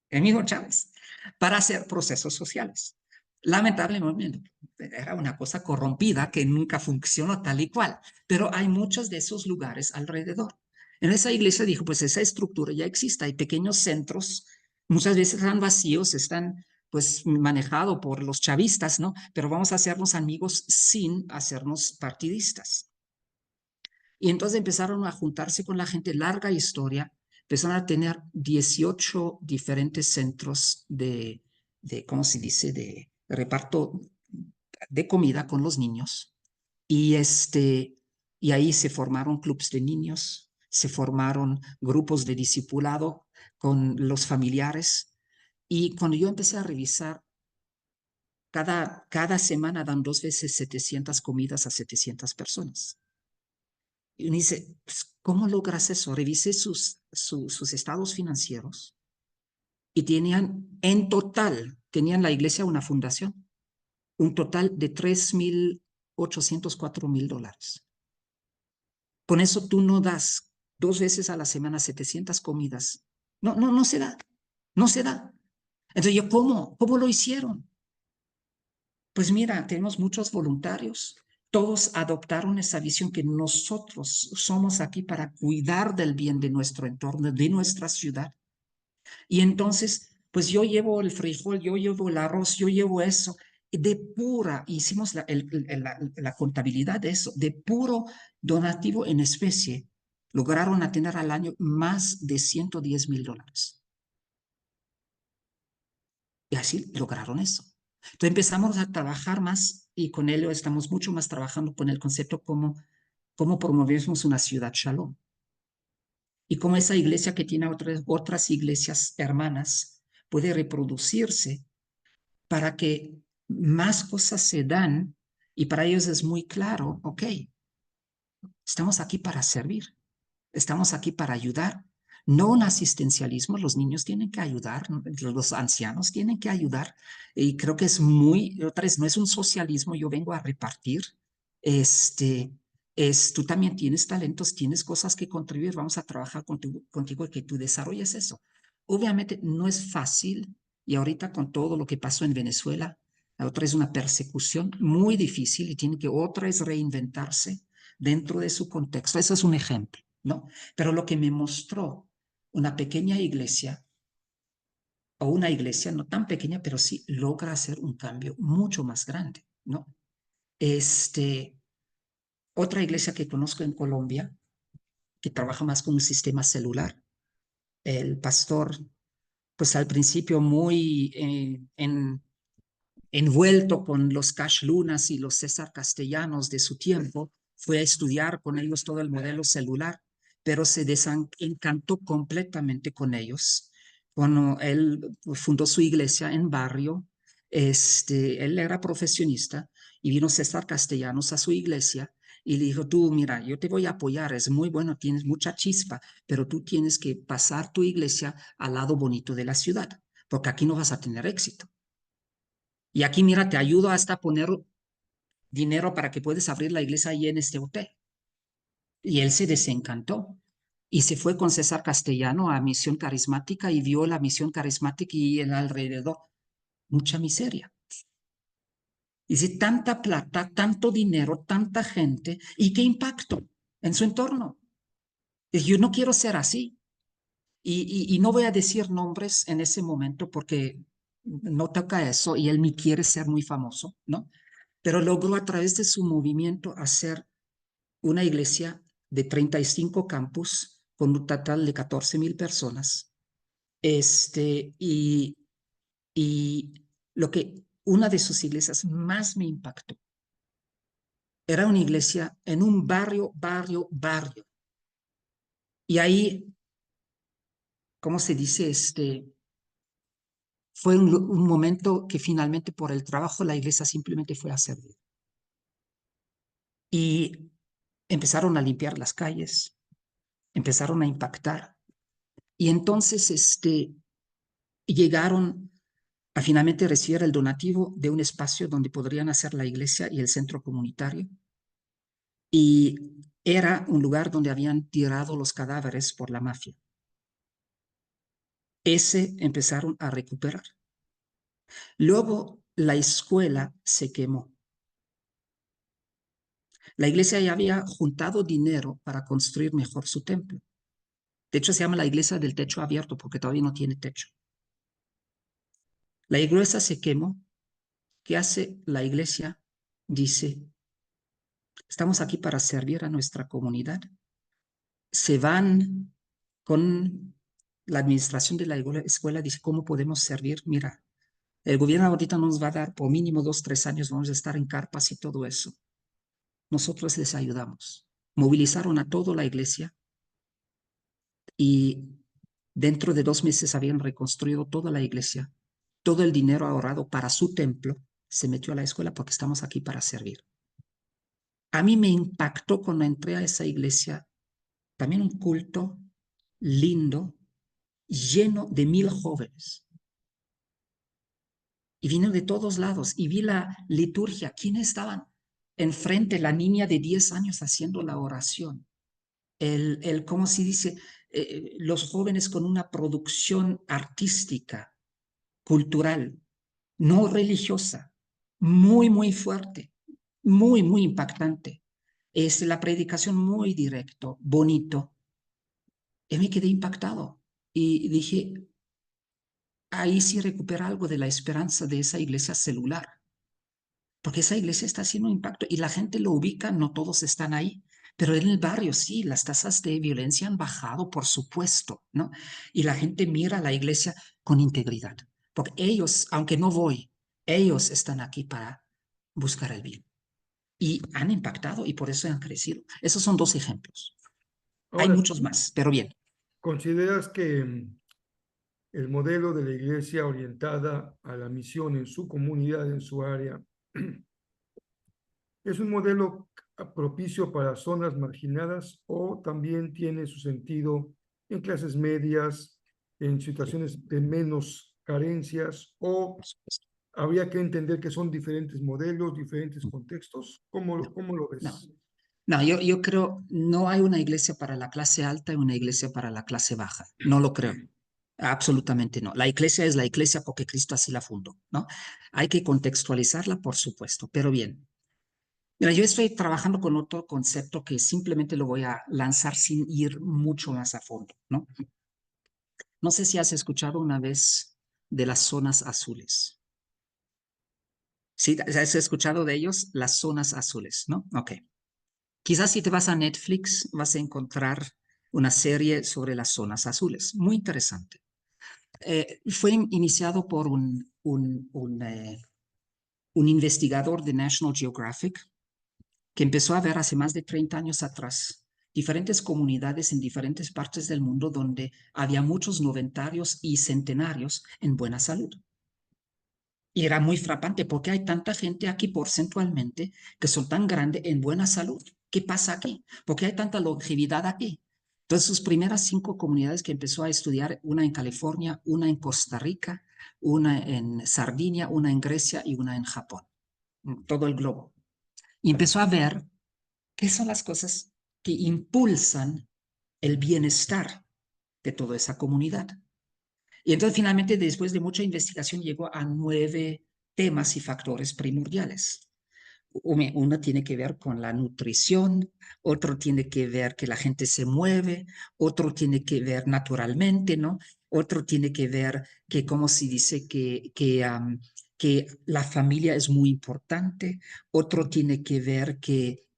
el mismo Chávez, para hacer procesos sociales. Lamentablemente, era una cosa corrompida que nunca funcionó tal y cual, pero hay muchos de esos lugares alrededor. En esa iglesia dijo, pues esa estructura ya existe, hay pequeños centros, muchas veces están vacíos, están pues manejados por los chavistas, ¿no? Pero vamos a hacernos amigos sin hacernos partidistas. Y entonces empezaron a juntarse con la gente, larga historia, empezaron a tener 18 diferentes centros ¿cómo se dice?, de reparto de comida con los niños. Y, y ahí se formaron clubes de niños, se formaron grupos de discipulado con los familiares. Y cuando yo empecé a revisar, cada semana dan 2 veces 700 comidas a 700 personas. Y uno dice, pues, ¿cómo logras eso? Revisé sus estados financieros y en total, tenían la iglesia una fundación, un total de 3,800, $4,000. Con eso tú no das 2 veces a la semana 700 comidas. No, no, no se da, no se da. Entonces yo, ¿cómo lo hicieron? Pues mira, tenemos muchos voluntarios. Todos adoptaron esa visión que nosotros somos aquí para cuidar del bien de nuestro entorno, de nuestra ciudad. Y entonces, pues yo llevo el frijol, yo llevo el arroz, yo llevo eso, de pura, hicimos la contabilidad de eso, de puro donativo en especie, lograron tener al año más de $110,000. Y así lograron eso. Entonces empezamos a trabajar más y con ello estamos mucho más trabajando con el concepto cómo promovemos una ciudad shalom. Y cómo esa iglesia que tiene otras iglesias hermanas puede reproducirse para que más cosas se dan y para ellos es muy claro, ok, estamos aquí para servir, estamos aquí para ayudar, no un asistencialismo, los niños tienen que ayudar, los ancianos tienen que ayudar y creo que es otra vez, no es un socialismo, yo vengo a repartir, este, tú también tienes talentos, tienes cosas que contribuir, vamos a trabajar contigo y que tú desarrolles eso. Obviamente no es fácil y ahorita con todo lo que pasó en Venezuela, la otra es una persecución muy difícil y tiene que otra es reinventarse dentro de su contexto. Eso es un ejemplo, ¿no? Pero lo que me mostró una pequeña iglesia o una iglesia no tan pequeña, pero sí logra hacer un cambio mucho más grande, ¿no? Otra iglesia que conozco en Colombia, que trabaja más con un sistema celular, el pastor, pues al principio muy envuelto con los Cash Lunas y los César Castellanos de su tiempo, fue a estudiar con ellos todo el modelo celular, pero se desencantó completamente con ellos. Cuando él fundó su iglesia en barrio, él era profesionista y vino César Castellanos a su iglesia y le dijo, tú, mira, yo te voy a apoyar, es muy bueno, tienes mucha chispa, pero tú tienes que pasar tu iglesia al lado bonito de la ciudad, porque aquí no vas a tener éxito. Y aquí, mira, te ayudo hasta a poner dinero para que puedas abrir la iglesia ahí en este hotel. Y él se desencantó y se fue con César Castellano a Misión Carismática y vio la Misión Carismática y el alrededor. Mucha miseria. Dice, tanta plata, tanto dinero, tanta gente y qué impacto en su entorno. Y yo no quiero ser así. Y no voy a decir nombres en ese momento porque no toca eso y él ni quiere ser muy famoso, ¿no? Pero logró a través de su movimiento hacer una iglesia de 35 campus con un total de 14,000 personas. Y lo que una de sus iglesias más me impactó era una iglesia en un barrio. Y ahí, ¿cómo se dice? Fue un momento que finalmente por el trabajo la iglesia simplemente fue a servir. Y empezaron a limpiar las calles, empezaron a impactar. Y entonces llegaron a finalmente recibir el donativo de un espacio donde podrían hacer la iglesia y el centro comunitario. Y era un lugar donde habían tirado los cadáveres por la mafia. Ese empezaron a recuperar. Luego la escuela se quemó. La iglesia ya había juntado dinero para construir mejor su templo. De hecho, se llama la iglesia del techo abierto porque todavía no tiene techo. La iglesia se quemó. ¿Qué hace la iglesia? Dice, estamos aquí para servir a nuestra comunidad. Se van con la administración de la escuela, dice, ¿cómo podemos servir? Mira, el gobierno ahorita nos va a dar por mínimo 2, 3 años, vamos a estar en carpas y todo eso. Nosotros les ayudamos. Movilizaron a toda la iglesia y dentro de 2 meses habían reconstruido toda la iglesia. Todo el dinero ahorrado para su templo se metió a la escuela porque estamos aquí para servir. A mí me impactó cuando entré a esa iglesia también un culto lindo, lleno de 1,000 jóvenes. Y vino de todos lados y vi la liturgia. ¿Quiénes estaban? Enfrente, la niña de 10 años haciendo la oración. ¿Cómo se dice? Los jóvenes con una producción artística, cultural, no religiosa, muy, muy fuerte, muy, muy impactante. Es la predicación muy directo, bonito. Y me quedé impactado y dije, ahí sí recupera algo de la esperanza de esa iglesia celular, porque esa iglesia está haciendo un impacto y la gente lo ubica, no todos están ahí, pero en el barrio sí, las tasas de violencia han bajado, por supuesto, ¿no? Y la gente mira a la iglesia con integridad, porque ellos, aunque no voy, ellos están aquí para buscar el bien. Y han impactado y por eso han crecido. Esos son dos ejemplos. Hay Ahora, muchos más, pero bien. ¿consideras que el modelo de la iglesia orientada a la misión en su comunidad, en su área, es un modelo propicio para zonas marginadas o también tiene su sentido en clases medias, en situaciones de menos carencias, o habría que entender que son diferentes modelos, diferentes contextos? No, Cómo lo no. ves? No, yo creo, no hay una iglesia para la clase alta y una iglesia para la clase baja. No lo creo. Absolutamente no. La iglesia es la iglesia porque Cristo así la fundó, ¿no? Hay que contextualizarla, por supuesto, pero bien. Mira, yo estoy trabajando con otro concepto que simplemente lo voy a lanzar sin ir mucho más a fondo, ¿no? No sé si has escuchado una vez de las zonas azules. ¿Sí? ¿Has escuchado de ellos? Las zonas azules, ¿no? Ok. Quizás si te vas a Netflix vas a encontrar una serie sobre las zonas azules. Muy interesante. Fue iniciado por un investigador de National Geographic que empezó a ver hace más de 30 años atrás diferentes comunidades en diferentes partes del mundo donde había muchos noventarios y centenarios en buena salud. Y era muy frapante porque hay tanta gente aquí porcentualmente que son tan grandes en buena salud. ¿Qué pasa aquí? ¿Por qué hay tanta longevidad aquí? Entonces, sus primeras 5 comunidades que empezó a estudiar, una en California, una en Costa Rica, una en Sardinia, una en Grecia y una en Japón, todo el globo. Y empezó a ver qué son las cosas que impulsan el bienestar de toda esa comunidad. Y entonces finalmente, después de mucha investigación, llegó a 9 temas y factores primordiales. Uno tiene que ver con la nutrición, otro tiene que ver que la gente se mueve, otro tiene que ver naturalmente, ¿no? Otro tiene que ver que, como se dice, que la familia es muy importante, otro tiene que ver que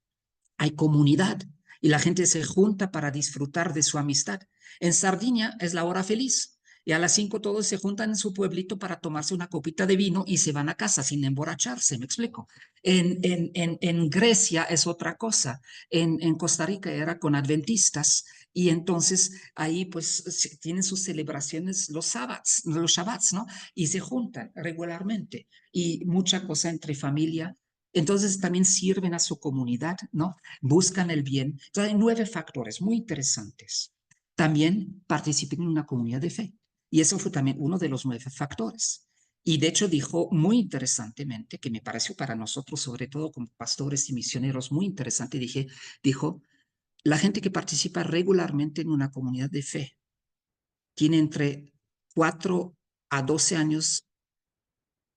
hay comunidad y la gente se junta para disfrutar de su amistad. En Sardinia es la hora feliz y a las 5 todos se juntan en su pueblito para tomarse una copita de vino y se van a casa sin emborracharse, me explico. En Grecia es otra cosa, en Costa Rica era con adventistas y entonces ahí pues tienen sus celebraciones los Shabbats, ¿no? Y se juntan regularmente y mucha cosa entre familia. Entonces también sirven a su comunidad, ¿no? Buscan el bien. Entonces hay 9 factores muy interesantes. También participen en una comunidad de fe. Y eso fue también uno de los 9 factores. Y de hecho dijo muy interesantemente, que me pareció para nosotros, sobre todo como pastores y misioneros, muy interesante, dijo, la gente que participa regularmente en una comunidad de fe tiene entre 4 a 12 años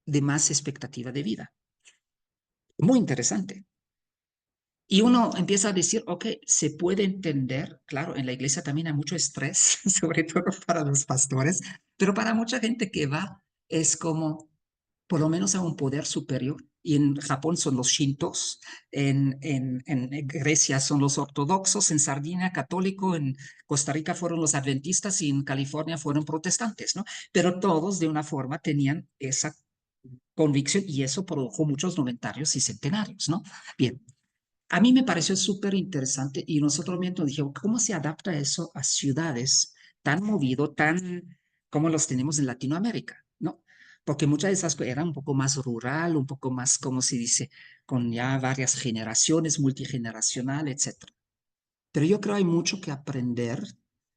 de más expectativa de vida. Muy interesante. Y uno empieza a decir, ok, se puede entender, claro, en la iglesia también hay mucho estrés, sobre todo para los pastores, pero para mucha gente que va es como, por lo menos a un poder superior. Y en Japón son los shintos, en Grecia son los ortodoxos, en Sardinia católico, en Costa Rica fueron los adventistas y en California fueron protestantes, ¿no? Pero todos de una forma tenían esa convicción y eso produjo muchos noventarios y centenarios, ¿no? Bien, a mí me pareció súper interesante y nosotros mismos dijimos, ¿cómo se adapta eso a ciudades tan movido, tan como los tenemos en Latinoamérica? ¿No? Porque muchas de esas cosas eran un poco más rural, un poco más, como se dice, con ya varias generaciones, multigeneracional, etcétera. Pero yo creo que hay mucho que aprender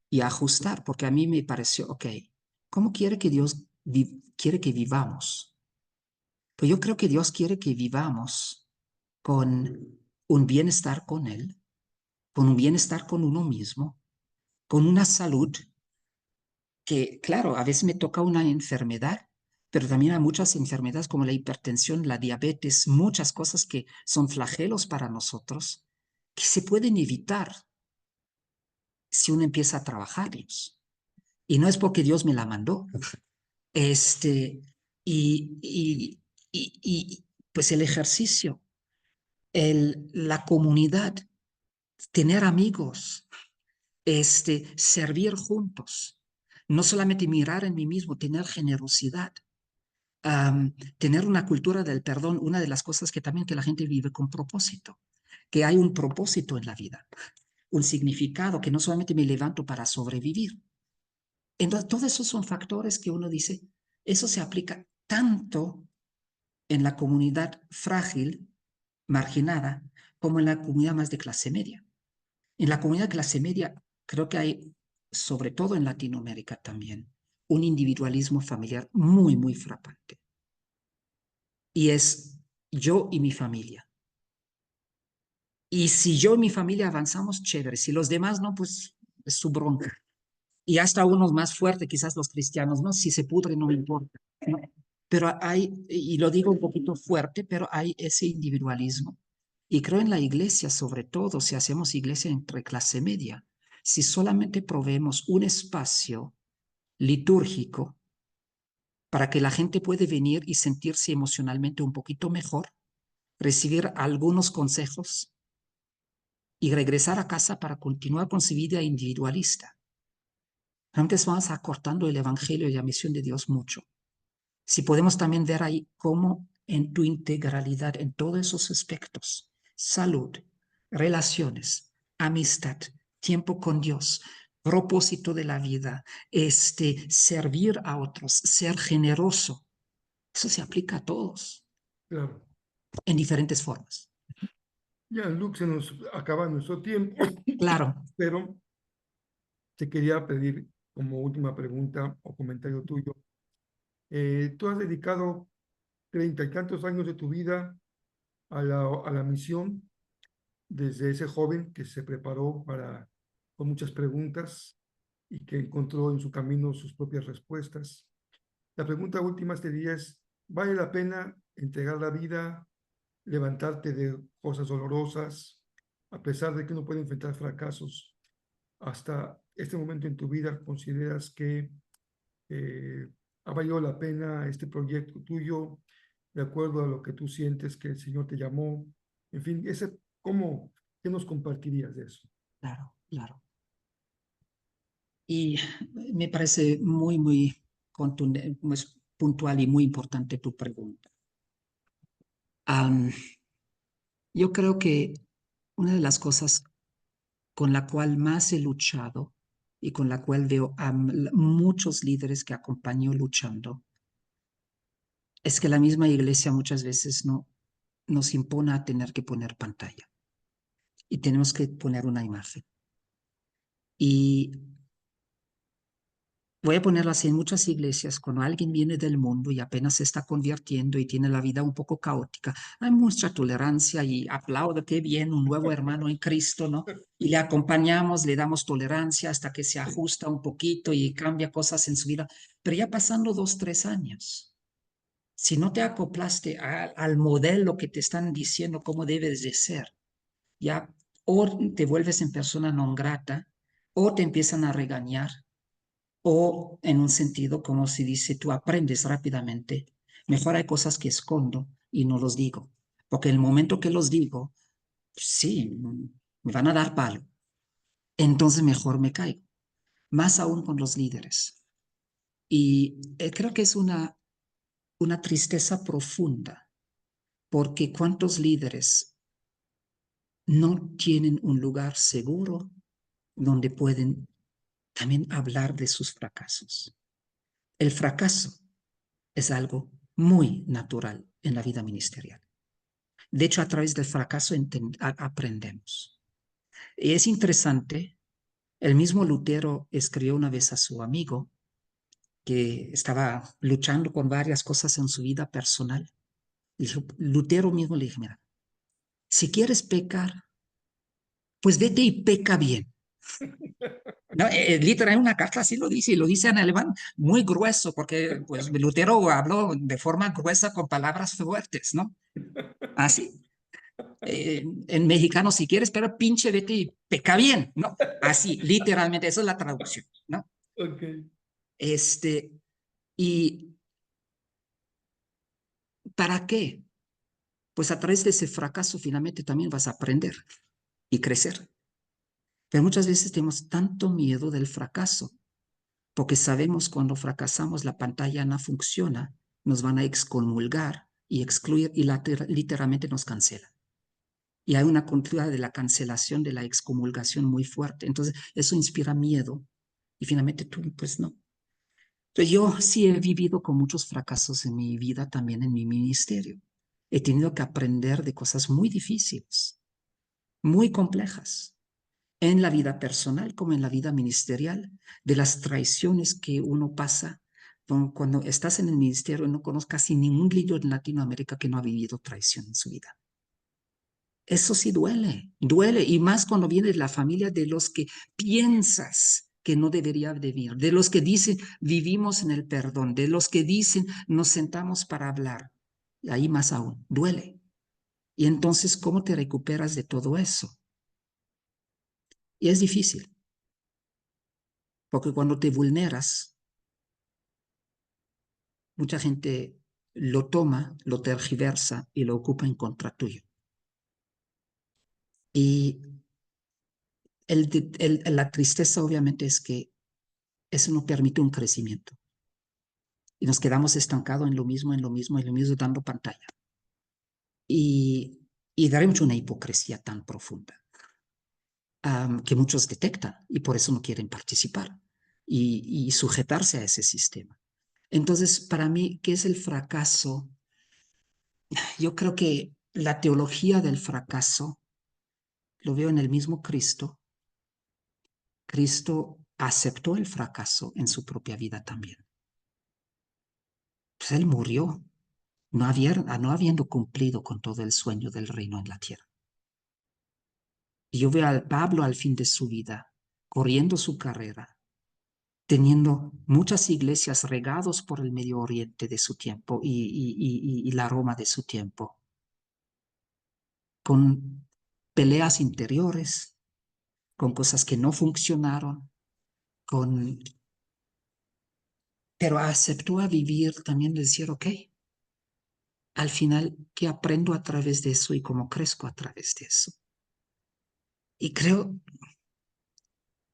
y ajustar, porque a mí me pareció, ok, ¿cómo quiere que Dios quiere que vivamos? Pues yo creo que Dios quiere que vivamos con un bienestar con Él, con un bienestar con uno mismo, con una salud que, claro, a veces me toca una enfermedad pero también hay muchas enfermedades como la hipertensión, la diabetes, muchas cosas que son flagelos para nosotros, que se pueden evitar si uno empieza a trabajarlos. Y no es porque Dios me la mandó. Este, y, y, pues el ejercicio, la comunidad, tener amigos, servir juntos, no solamente mirar en mí mismo, tener generosidad, tener una cultura del perdón, una de las cosas que también que la gente vive con propósito, que hay un propósito en la vida, un significado, que no solamente me levanto para sobrevivir. Entonces, todos esos son factores que uno dice, eso se aplica tanto en la comunidad frágil, marginada, como en la comunidad más de clase media. En la comunidad de clase media creo que hay, sobre todo en Latinoamérica también, un individualismo familiar muy, muy frapante. Y es yo y mi familia. Y si yo y mi familia avanzamos, chévere. Si los demás no, pues es su bronca. Y hasta unos más fuertes, quizás los cristianos, ¿no? Si se pudre, no me importa, ¿no? Pero hay, y lo digo un poquito fuerte, pero hay ese individualismo. Y creo en la iglesia, sobre todo, si hacemos iglesia entre clase media, si solamente proveemos un espacio litúrgico para que la gente puede venir y sentirse emocionalmente un poquito mejor, recibir algunos consejos y regresar a casa para continuar con su vida individualista. Antes vamos acortando el evangelio y la misión de Dios mucho. Si podemos también ver ahí cómo en tu integralidad, en todos esos aspectos, salud, relaciones, amistad, tiempo con Dios, propósito de la vida, servir a otros, ser generoso, eso se aplica a todos Claro. en diferentes formas. Ya, Luke, se nos acaba nuestro tiempo, Claro, pero te quería pedir como última pregunta o comentario tuyo. Tú has dedicado 30 y tantos años de tu vida a la misión, desde ese joven que se preparó con muchas preguntas y que encontró en su camino sus propias respuestas. La pregunta última este día es, ¿vale la pena entregar la vida, levantarte de cosas dolorosas, a pesar de que uno puede enfrentar fracasos? Hasta este momento en tu vida, ¿consideras que eh, ha valido la pena este proyecto tuyo, de acuerdo a lo que tú sientes que el Señor te llamó? En fin, ¿qué nos compartirías de eso? claro, claro. Y me parece muy, muy contundente, pues, puntual y muy importante tu pregunta. Um, yo creo que una de las cosas con la cual más he luchado y con la cual veo a muchos líderes que acompaño luchando es que la misma iglesia muchas veces no nos impone a tener que poner pantalla y tenemos que poner una imagen. Y voy a ponerlo así, en muchas iglesias, cuando alguien viene del mundo y apenas se está convirtiendo y tiene la vida un poco caótica, hay mucha tolerancia y aplaudo, qué bien, un nuevo hermano en Cristo, ¿no? Y le acompañamos, le damos tolerancia hasta que se ajusta un poquito y cambia cosas en su vida. Pero ya pasando 2, 3 años, si no te acoplaste al modelo que te están diciendo cómo debes de ser, ya o te vuelves en persona non grata o te empiezan a regañar o en un sentido como si dice, tú aprendes rápidamente. Mejor hay cosas que escondo y no los digo, porque en el momento que los digo, sí, me van a dar palo. Entonces mejor me caigo, más aún con los líderes. Y creo que es una tristeza profunda, porque cuántos líderes no tienen un lugar seguro donde pueden también hablar de sus fracasos. El fracaso es algo muy natural en la vida ministerial. De hecho, a través del fracaso aprendemos. Y es interesante, el mismo Lutero escribió una vez a su amigo que estaba luchando con varias cosas en su vida personal. Y Lutero mismo le dijo, mira, si quieres pecar, pues vete y peca bien. No, literal, una carta así lo dice, y lo dice en alemán muy grueso, porque pues Lutero habló de forma gruesa con palabras fuertes, ¿no? Así. En mexicano, si quieres, pero pinche vete y peca bien, ¿no? Así, literalmente, esa es la traducción, ¿no? Ok. Este, y ¿para qué? Pues a través de ese fracaso finalmente también vas a aprender y crecer. Pero muchas veces tenemos tanto miedo del fracaso, porque sabemos cuando fracasamos la pantalla no funciona, nos van a excomulgar y excluir y literalmente nos cancelan. Y hay una cultura de la cancelación, de la excomulgación muy fuerte. Entonces, eso inspira miedo. Y finalmente tú, pues no. Entonces, yo sí he vivido con muchos fracasos en mi vida, también en mi ministerio. He tenido que aprender de cosas muy difíciles, muy complejas, en la vida personal como en la vida ministerial, de las traiciones que uno pasa. Cuando estás en el ministerio, no conozco casi ningún líder en Latinoamérica que no ha vivido traición en su vida. Eso sí duele, duele, y más cuando viene de la familia de los que piensas que no debería vivir, de los que dicen vivimos en el perdón, de los que dicen nos sentamos para hablar. Y ahí más aún, duele. Y entonces, ¿cómo te recuperas de todo eso? Y es difícil, porque cuando te vulneras, mucha gente lo toma, lo tergiversa y lo ocupa en contra tuyo. Y la tristeza obviamente es que eso no permite un crecimiento. Y nos quedamos estancados en lo mismo, en lo mismo, en lo mismo, dando pantalla. Y daremos una hipocresía tan profunda que muchos detectan y por eso no quieren participar y sujetarse a ese sistema. Entonces, para mí, ¿qué es el fracaso? Yo creo que la teología del fracaso lo veo en el mismo Cristo. Cristo aceptó el fracaso en su propia vida también. Pues él murió, no habiendo cumplido con todo el sueño del reino en la tierra. Y yo veo a Pablo al fin de su vida, corriendo su carrera, teniendo muchas iglesias regados por el Medio Oriente de su tiempo y la Roma de su tiempo, con peleas interiores, con cosas que no funcionaron, con... pero aceptó a vivir también, decir, ok, al final, ¿qué aprendo a través de eso y cómo crezco a través de eso? Y creo,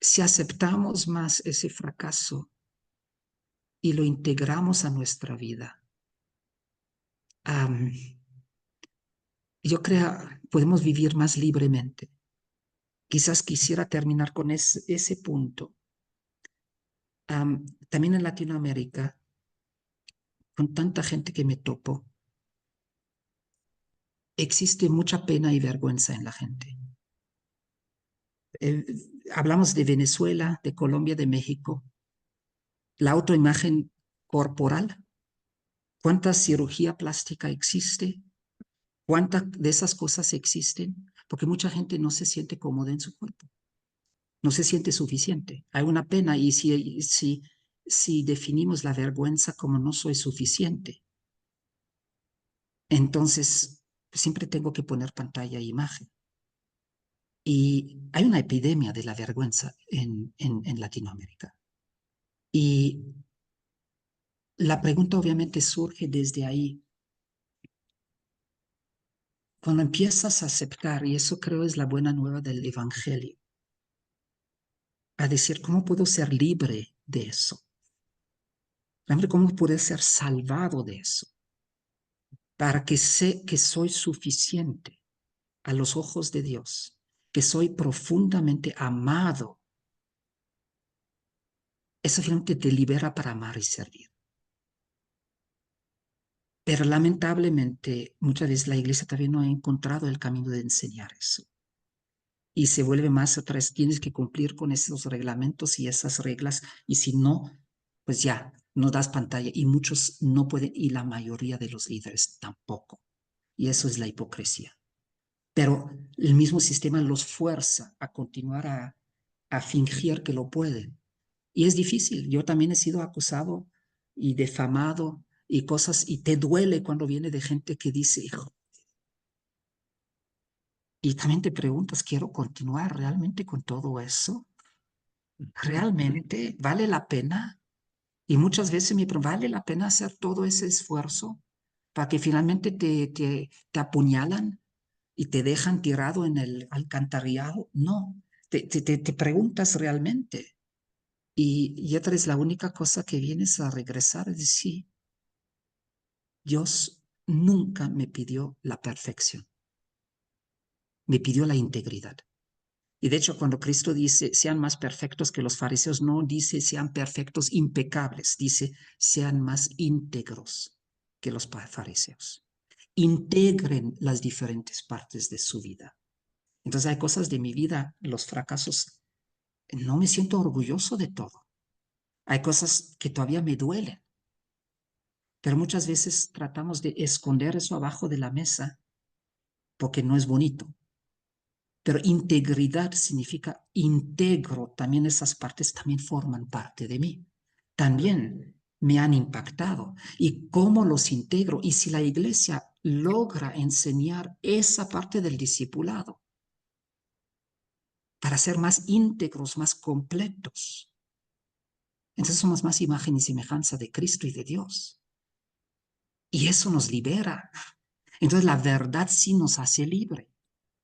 si aceptamos más ese fracaso y lo integramos a nuestra vida, um, yo creo podemos vivir más libremente. Quizás quisiera terminar con ese punto. También en Latinoamérica, con tanta gente que me topo, existe mucha pena y vergüenza en la gente. Eh, Hablamos de Venezuela, de Colombia, de México. La autoimagen corporal, ¿cuánta cirugía plástica existe? ¿Cuántas de esas cosas existen? Porque mucha gente no se siente cómoda en su cuerpo, no se siente suficiente. Hay una pena y si definimos la vergüenza como no soy suficiente, entonces siempre tengo que poner pantalla e imagen. Y hay una epidemia de la vergüenza en Latinoamérica. Y la pregunta obviamente surge desde ahí. Cuando empiezas a aceptar, y eso creo es la buena nueva del Evangelio, a decir, ¿cómo puedo ser libre de eso? ¿Cómo puedo ser salvado de eso? Para que sé que soy suficiente a los ojos de Dios, que soy profundamente amado. Eso finalmente te libera para amar y servir. Pero lamentablemente, muchas veces la iglesia todavía no ha encontrado el camino de enseñar eso. Y se vuelve más atrás, tienes que cumplir con esos reglamentos y esas reglas, y si no, pues ya, no das pantalla. Y muchos no pueden, y la mayoría de los líderes tampoco. Y eso es la hipocresía. Pero el mismo sistema los fuerza a continuar a fingir que lo pueden. Y es difícil. Yo también he sido acusado y defamado y cosas, y te duele cuando viene de gente que dice, hijo. Y también te preguntas, ¿quiero continuar realmente con todo eso? ¿Realmente vale la pena? Y muchas veces me pregunto, ¿vale la pena hacer todo ese esfuerzo para que finalmente te apuñalan y te dejan tirado en el alcantarillado? No, te preguntas realmente. Y otra es la única cosa que vienes a regresar, es decir, Dios nunca me pidió la perfección, me pidió la integridad. Y de hecho, cuando Cristo dice, sean más perfectos que los fariseos, no dice sean perfectos impecables, dice sean más íntegros que los fariseos. Integren las diferentes partes de su vida. Entonces hay cosas de mi vida, los fracasos, no me siento orgulloso de todo. Hay cosas que todavía me duelen, pero muchas veces tratamos de esconder eso abajo de la mesa porque no es bonito. Pero integridad significa integro, también esas partes también forman parte de mí. También me han impactado. ¿Y cómo los integro? Y si la iglesia logra enseñar esa parte del discipulado para ser más íntegros, más completos, entonces somos más imagen y semejanza de Cristo y de Dios. Y eso nos libera. Entonces la verdad sí nos hace libre,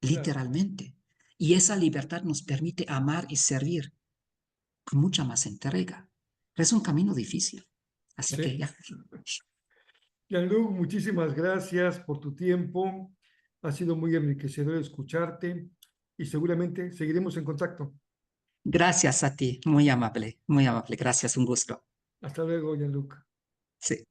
Claro. literalmente. Y esa libertad nos permite amar y servir con mucha más entrega. Pero es un camino difícil. Así que Sí. ya. Jean-Luc, muchísimas gracias por tu tiempo. Ha sido muy enriquecedor escucharte y seguramente seguiremos en contacto. Gracias a ti. Muy amable, muy amable. Gracias, un gusto. Hasta luego, Jean-Luc. Sí.